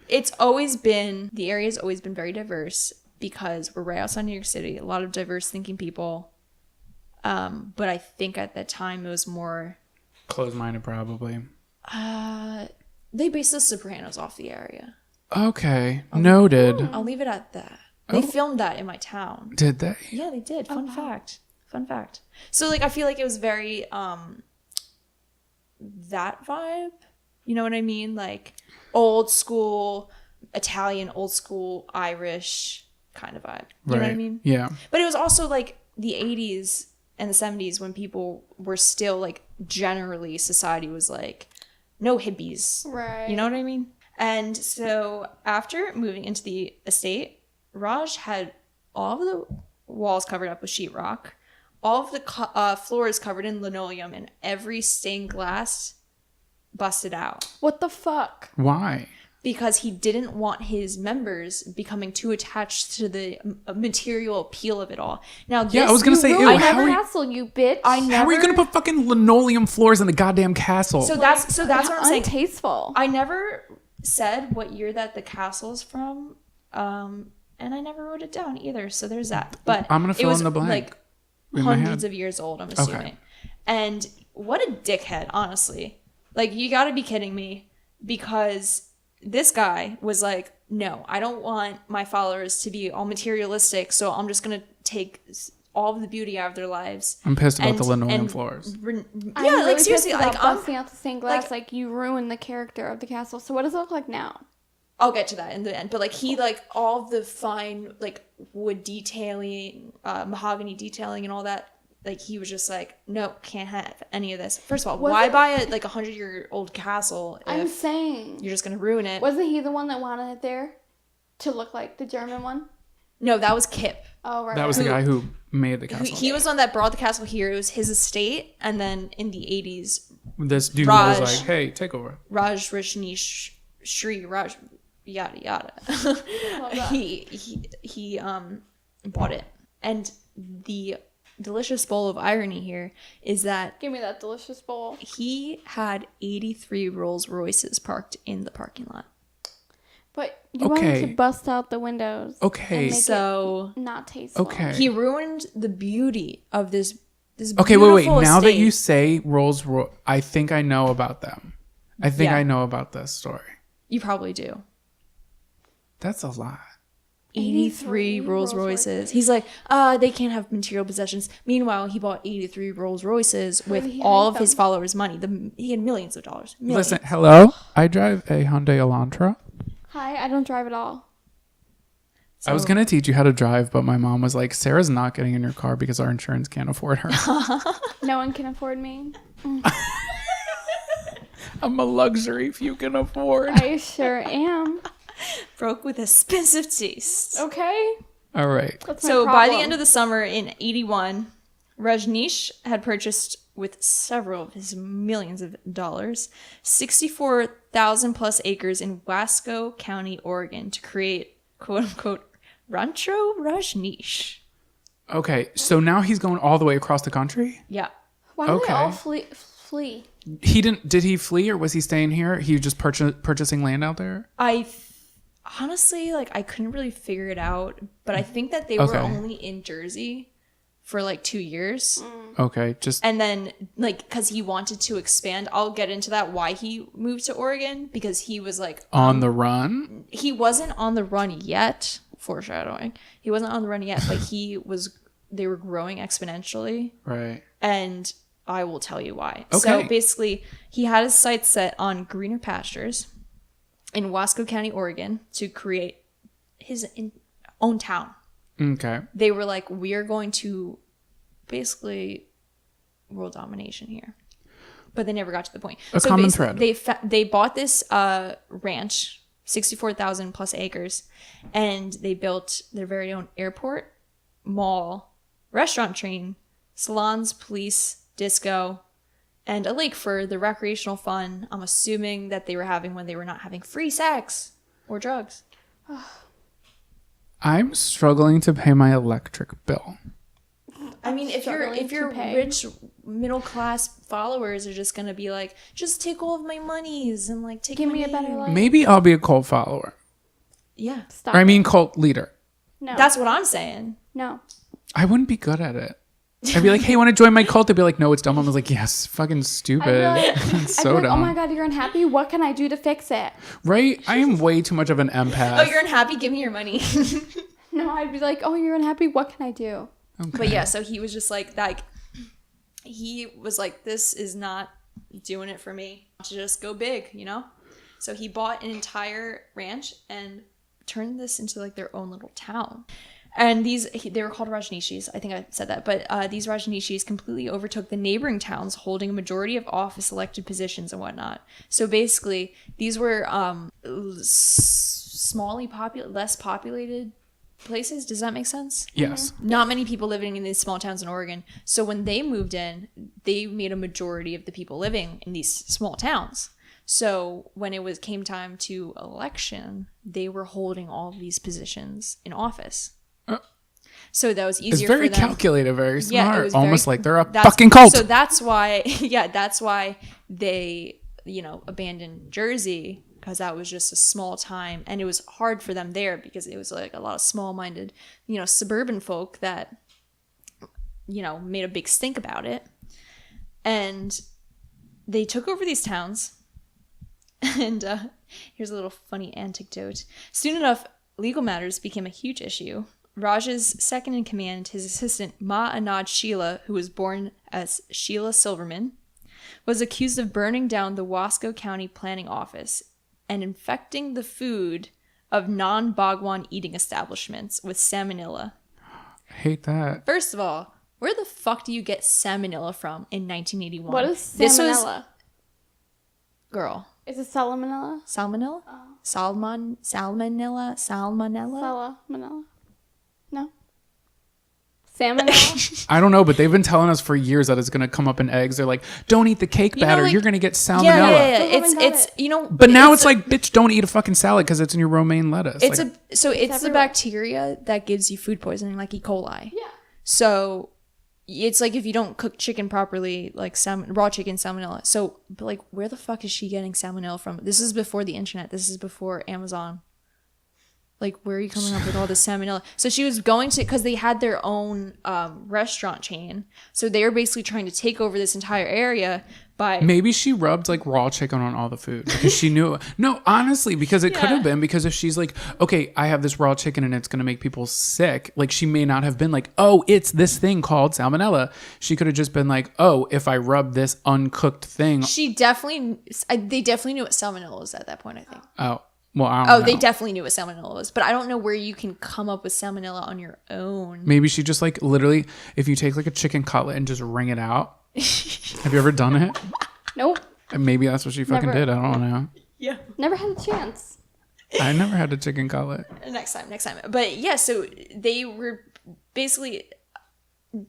it's always been, the area's always been very diverse because we're right outside New York City, a lot of diverse thinking people. But I think at that time it was more, Closed-minded, probably. they based The Sopranos off the area. Okay. Noted. I'll leave it at that. They filmed that in my town. Did they? Yeah, they did. Fun fact. So like I feel like it was very that vibe. You know what I mean? Like old school Italian, old school Irish kind of vibe. You know what I mean? Yeah. But it was also like the 80s and the 70s when people were still like generally society was like no hippies. Right. You know what I mean? And so after moving into the estate, Raj had all of the walls covered up with sheetrock, all of the floors covered in linoleum, and every stained glass busted out What the fuck? Why? because he didn't want his members becoming too attached to the material appeal of it all. Now, this, I was gonna say, ew, I how never are you- castle, you bitch. I never. How are you gonna put fucking linoleum floors in a goddamn castle? So that's what I'm saying. Untasteful. I never said what year that the castle's from, and I never wrote it down either. So there's that. But I'm gonna it fill was in the blank like in my hundreds head. of years old, I'm assuming. And what a dickhead, honestly. Like, you gotta be kidding me, because this guy was like, no, I don't want my followers to be all materialistic, so I'm just gonna take all of the beauty out of their lives. I'm pissed about the linoleum floors. I'm really seriously, pissed about like busting out the stained glass. Like you ruined the character of the castle. So what does it look like now? I'll get to that in the end. But like he like all of the fine like wood detailing, mahogany detailing, and all that. Like he was just like, no, can't have any of this. First of all, why buy a 100-year-old castle? I'm saying you're just gonna ruin it. Wasn't he the one that wanted it there to look like the German one? No, that was Kip. Oh, right. That was the guy who made the castle. He was the one that brought the castle here. It was his estate, and then in the 80s, This dude Raj. was like, "Hey, take over." Raj Rajneesh Shri Raj yada yada. he bought it, and the delicious bowl of irony here is that Give me that delicious bowl. he had 83 Rolls Royces parked in the parking lot. But you wanted to bust out the windows. Okay, and make so it not tasteful. okay. he ruined the beauty of this. Okay, wait. beautiful Now that estate. you say Rolls Royce, I think I know about them. I think Yeah. I know about this story. You probably do. That's a lot. 83 Rolls Royces. He's like, they can't have material possessions. Meanwhile, he bought 83 Rolls Royces with did he all hide of his them? followers' money. He had millions of dollars. Millions. Listen, hello. I drive a Hyundai Elantra. Hi, I don't drive at all. I was gonna teach you how to drive, but my mom was like, "Sarah's not getting in your car because our insurance can't afford her." No one can afford me. I'm a luxury if you can afford. I sure am. Broke with expensive taste. Okay. All right. That's my So by problem. the end of the summer in 81, Rajneesh had purchased with several of his millions of dollars 64,000 plus acres in Wasco County, Oregon to create quote unquote Rancho Rajneesh. Okay, so now he's going all the way across the country? Yeah. Why do Okay. they all flee? Did he flee or was he staying here? He was just purchasing land out there? Honestly, like, I couldn't really figure it out, but I think that they were Okay. only in Jersey for like 2 years. Okay, just And then, like, because he wanted to expand, I'll get into that why he moved to Oregon, because he was like, on the run? he wasn't on the run yet. Foreshadowing. He wasn't on the run yet, but they were growing exponentially. Right. And I will tell you why. Okay. So basically, he had his sights set on greener pastures in Wasco County, Oregon, to create his own town. Okay. They were like, we are going to basically world domination here. But they never got to the point. A common thread. They bought this ranch, 64,000 plus acres, and they built their very own airport, mall, restaurant chain, salons, police, disco, and a lake for the recreational fun I'm assuming that they were having when they were not having free sex or drugs. I'm struggling to pay my electric bill. I mean, if struggling your to pay. rich middle class followers are just gonna be like, just take all of my monies and like take Give my me a better name. life. Maybe I'll be a cult follower. Yeah, Stop. Or I mean cult leader. no. that's what I'm saying. no. I wouldn't be good at it. I'd be like, hey, want to join my cult? They'd be like, no, it's dumb. I was like, yes, fucking stupid. I'd It's be so like, dumb. oh my god, you're unhappy. What can I do to fix it? Right? I am way too much of an empath. Oh, you're unhappy? Give me your money. No, I'd be like, oh, you're unhappy. What can I do? Okay. But yeah, so he was just like, he was like, this is not doing it for me. To just go big, you know? So he bought an entire ranch and turned this into like their own little town. And they were called Rajneeshis. I think I said that. But these Rajneeshis completely overtook the neighboring towns, holding a majority of office elected positions and whatnot. So basically, these were less populated places. Does that make sense? Yes. Not many people living in these small towns in Oregon. So when they moved in, they made a majority of the people living in these small towns. So when it came time to election, they were holding all of these positions in office. So that was It's easier very for them. calculated, very Yeah, smart. it was Almost very- like they're a that's- fucking cult. So that's why, that's why they, abandoned Jersey, because that was just a small time, and it was hard for them there because it was like a lot of small-minded, suburban folk that, made a big stink about it, and they took over these towns, and Here's a little funny anecdote. Soon enough, legal matters became a huge issue. Raj's second in command, his assistant Ma Anand Sheila, who was born as Sheila Silverman, was accused of burning down the Wasco County Planning Office and infecting the food of non-Bhagwan eating establishments with salmonella. I hate that. First of all, where the fuck do you get salmonella from in 1981? What is salmonella? Girl. Is it salmonella? Salmonella? Salmonella? Salmonella? No. Salmonella? I don't know, but they've been telling us for years that it's going to come up in eggs. They're like, don't eat the cake batter. like- You're going to get salmonella. Yeah. Still haven't got It's it. you know. But now it's like, bitch, don't eat a fucking salad because it's in your romaine lettuce. It's like, it's the everywhere. bacteria that gives you food poisoning, like E. coli. Yeah. So it's like if you don't cook chicken properly, like raw chicken salmonella. So, but like, where the fuck is she getting salmonella from? This is before the internet. This is before Amazon. Like, where are you coming up with all this salmonella? So she was going to, because they had their own restaurant chain. So they were basically trying to take over this entire area by... Maybe she rubbed like raw chicken on all the food because she knew. No, honestly, because it could have been because if she's like, okay, I have this raw chicken and it's going to make people sick. Like she may not have been like, oh, it's this thing called salmonella. She could have just been like, oh, if I rub this uncooked thing. They definitely knew what salmonella was at that point, I think. Oh, well, I don't know. They definitely knew what salmonella was. But I don't know where you can come up with salmonella on your own. Maybe she just like literally, if you take like a chicken cutlet and just wring it out. Have you ever done it? Nope. And maybe that's what she fucking Never. did. I don't know. Yeah. Never had a chance. I never had a chicken cutlet. Next time. But yeah, so they were basically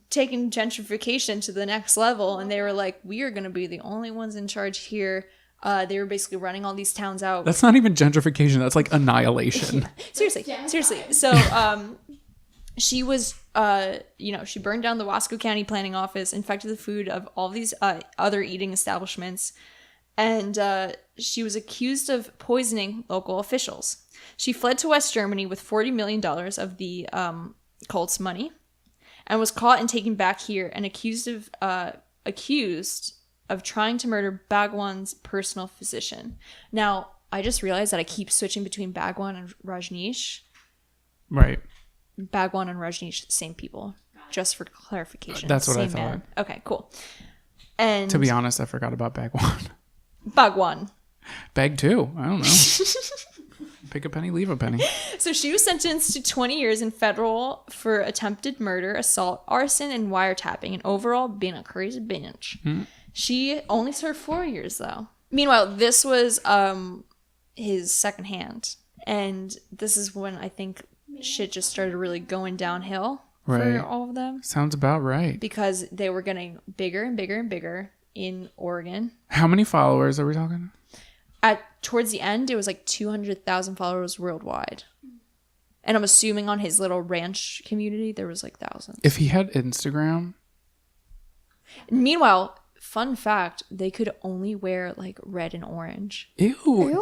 taking gentrification to the next level, and they were like, we are going to be the only ones in charge here. They were basically running all these towns out. That's not even gentrification. That's like annihilation. Seriously. So she was, she burned down the Wasco County Planning Office, infected the food of all these other eating establishments, and she was accused of poisoning local officials. She fled to West Germany with $40 million of the cult's money, and was caught and taken back here and accused of trying to murder Bhagwan's personal physician. Now, I just realized that I keep switching between Bhagwan and Rajneesh. Right. Bhagwan and Rajneesh, same people. Just for clarification. That's what I Same man. thought. Okay, cool. And To be honest, I forgot about bag one. Bhagwan. Bag two. I don't know. Pick a penny, leave a penny. So she was sentenced to 20 years in federal for attempted murder, assault, arson, and wiretapping, and overall being a crazy bitch. She only served 4 years, though. Meanwhile, this was his second hand. And this is when I think shit just started really going downhill Right. for all of them. Sounds about right. Because they were getting bigger and bigger and bigger in Oregon. How many followers are we talking? Towards the end, it was like 200,000 followers worldwide. And I'm assuming on his little ranch community, there was like thousands. If he had Instagram. Meanwhile, fun fact, they could only wear like red and orange. Ew.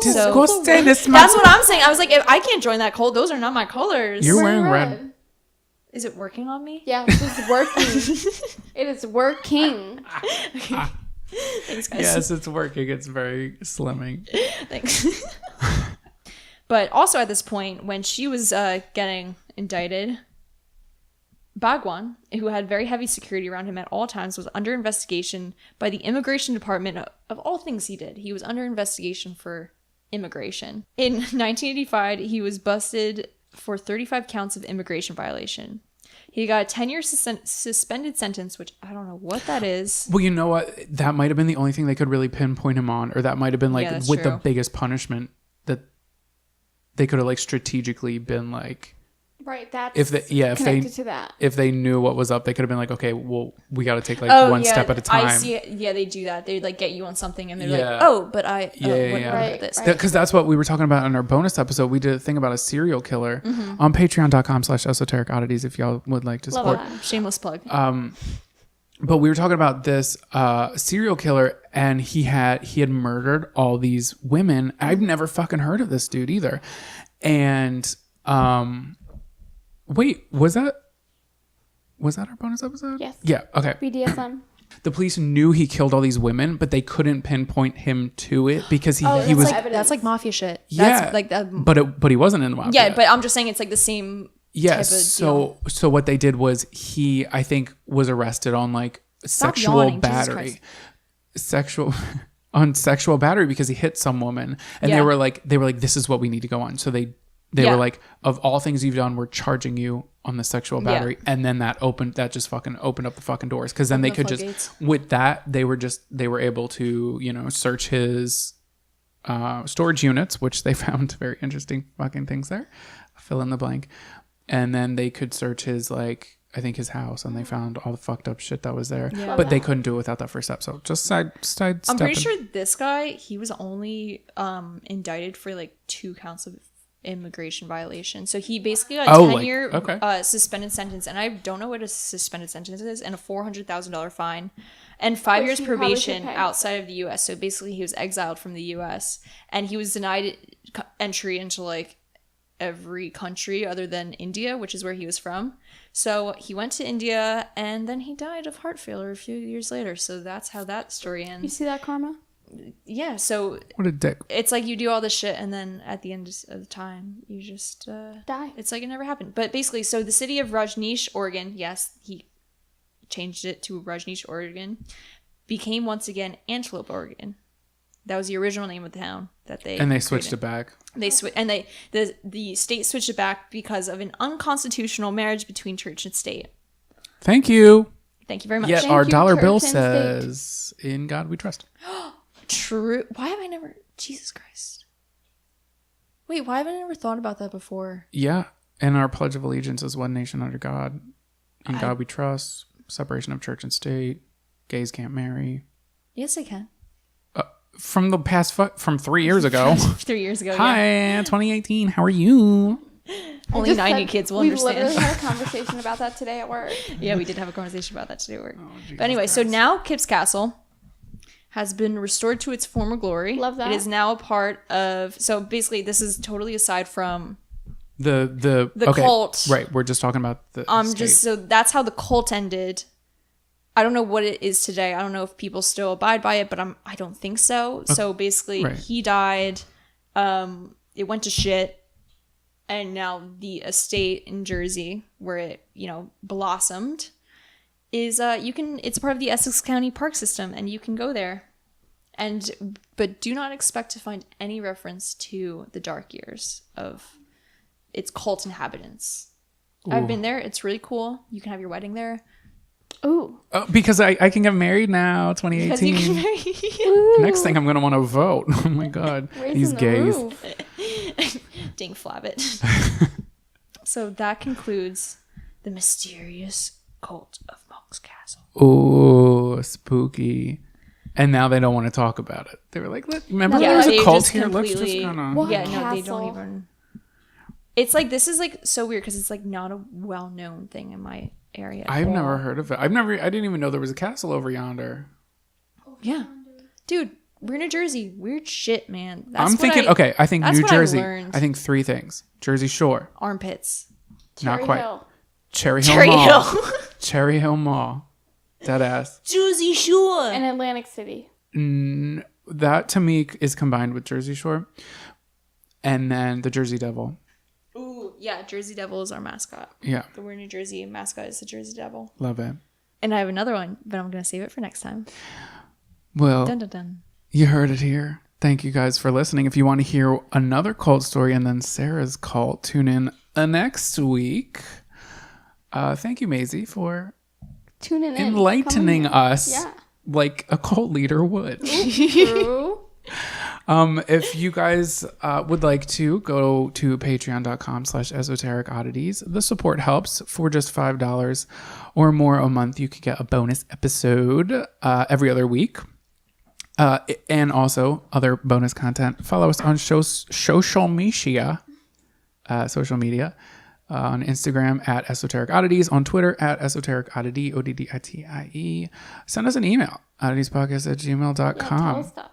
So- Disgusting. That's what I'm saying. I was like, if I can't join that cult, those are not my colors. You're wearing red. Is it working on me? Yeah, it's working. It is working. Thanks, guys. Yes, it's working. It's very slimming. Thanks. But also at this point, when she was getting indicted, Bhagwan, who had very heavy security around him at all times, was under investigation by the immigration department. Of all things he did, he was under investigation for immigration. In 1985, he was busted for 35 counts of immigration violation. He got a 10-year suspended sentence, which I don't know what that is. Well, you know what? That might have been the only thing they could really pinpoint him on, or that might have been like Yeah, that's with the true. biggest punishment that they could have like strategically been like, Right, that's if connected to that. if they knew what was up, they could have been like, okay, well, we got to take like one yeah, step at a time. I see it. Yeah, they do that. They like get you on something, and they're Yeah. like, "Oh, but I Yeah, what yeah. about Right, this?" right. Because that's what we were talking about in our bonus episode. We did a thing about a serial killer on patreon.com/esoteric oddities if y'all would like to Love support. that. Shameless plug. But we were talking about this serial killer, and he had murdered all these women. I've never fucking heard of this dude either. And wait, was that our bonus episode? Yes. Yeah. Okay. BDSM. The police knew he killed all these women, but they couldn't pinpoint him to it because he That's was that's like mafia shit. yeah, That's like that. but he wasn't in the mafia. Yeah, but I'm just saying it's like the same. Yes. Type of So what they did was he, I think, was arrested on like Stop sexual yawning, Jesus battery, sexual battery because he hit some woman, and Yeah. they were like, this is what we need to go on. So they Yeah. were like, of all things you've done, we're charging you on the sexual battery, and then that just fucking opened up the fucking doors because then they Open could the just floodgates. with that they were able to search his storage units, which they found very interesting fucking things there. Fill in the blank. And then they could search his, like, I think his house, and they found all the fucked up shit that was there. Yeah. But they couldn't do it without that first step. So just side I'm pretty sure this guy, he was only indicted for like 2 counts of immigration violation. So he basically got a 10-year suspended sentence, and I don't know what a suspended sentence is, and a $400,000 fine, and 5 Which years he probably should probation pay. outside of the U.S. So basically, he was exiled from the U.S. and he was denied entry into like every country other than India, which is where he was from. So he went to India, and then he died of heart failure a few years later. So that's how that story You ends. see that, Karma? Yeah, so What a dick. it's like you do all this shit, and then at the end of the time, you just Die. It's like it never happened. But basically, so the city of Rajneesh, Oregon, yes, he changed it to Rajneesh, Oregon, became once again Antelope, Oregon. That was the original name of the town that they And they switched it back. the state switched it back because of an unconstitutional marriage between church and state. Thank you. Thank you very much. Yet Thank our you, dollar church bill and state. says, "In God we trust." True. Why have I never? Jesus Christ. Wait, why have I never thought about that before? Yeah. And our Pledge of Allegiance is one nation under God. In God we trust. Separation of church and state. Gays can't marry. Yes, I can. From the past, from 3 years ago. 3 years ago. Hi, Yeah. 2018. How are you? Only 90 kids will we understand. literally had a conversation about that today at work. Yeah, we did have a conversation about that today at work. Oh, But anyway, so now Kip's Castle has been restored to its former glory. Love that. It is now a part of. So basically, this is totally aside from. The The cult. Right. We're just talking about the estate. Just so that's how the cult ended. I don't know what it is today. I don't know if people still abide by it, but I don't think so. So basically, right. he died. It went to shit. And now the estate in Jersey, where it, blossomed, is it's part of the Essex County Park System, and you can go there. But do not expect to find any reference to the dark years of its cult inhabitants. I've been there. It's really cool. You can have your wedding there. Ooh. Because I can get married now, Because you 2018. can marry. Next thing I'm going to want to vote. Oh my God. These Raising the gays. roof. Ding flabbit. So that concludes the mysterious cult of Monk's Castle. Ooh, spooky. And now they don't want to talk about it. They were like, remember Yeah, there was they a cult just here? Let's just completely- kind of... What? Yeah, no, they Castle. don't even. It's like this is like so weird because it's like not a well-known thing in my area. at I've all. never heard of it. I didn't even know there was a castle over yonder. Yeah, dude, we're in New Jersey. Weird shit, man. I'm thinking, I think that's New what I Jersey. learned. I think 3 things. Jersey Shore. Armpits. Not Cherry quite. Hill. Cherry Hill Cherry Mall. Hill. Cherry Hill Mall. Dead ass. Jersey Shore. And Atlantic City. That to me is combined with Jersey Shore. And then the Jersey Devil. Ooh, yeah, Jersey Devil is our mascot. Yeah, We're in New Jersey. Mascot is the Jersey Devil. love it. And I have another one, but I'm gonna save it for next time. Well, Dun dun dun. you heard it here. Thank you guys for listening. If you want to hear another cult story and then Sarah's cult, tune in next week. Thank you, Maisie, for Tuning in. enlightening Come us Yeah. like a cult leader would. True. If you guys would like to go to patreon.com/esoteric oddities, the support helps. For just $5 or more a month, you could get a bonus episode every other week. And also other bonus content. Follow us on social media. On Instagram at Esoteric Oddities, on Twitter at Esoteric Oddity, ODDITIE. Send us an email, odditiespodcast@gmail.com. Yeah, tell us stuff.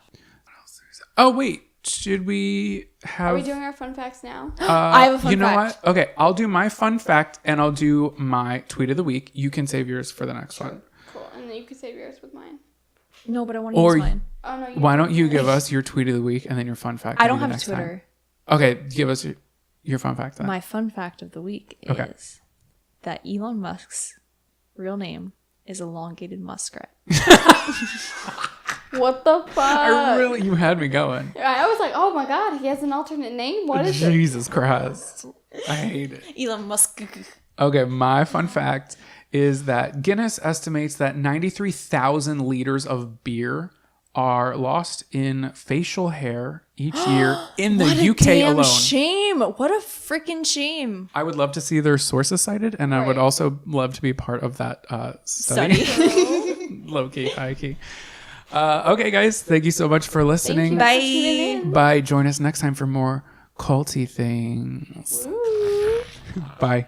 Oh, wait. Should we have... Are we doing our fun facts now? I have a fun you know fact. what? Okay, I'll do my fun fact and I'll do my tweet of the week. You can save yours for the next one. Cool. And then you you could save yours with mine. No, but I want to use mine. Oh no. Why don't you give us your tweet of the week and then your fun fact? I don't have next Twitter. Time. Okay, give us your fun fact then. My fun fact of the week is that Elon Musk's real name is elongated muskrat. What the fuck? You had me going. I was like, oh my god, he has an alternate name? What is it? Jesus Christ. I hate it. Elon Musk. Okay, my fun fact is that Guinness estimates that 93,000 liters of beer are lost in facial hair each year in the UK alone. Shame. What a freaking shame. I would love to see their sources cited, and I would also love to be part of that study. Low key, high key. Okay, guys, thank you so much for listening. Bye. Bye. Join us next time for more culty things. Bye.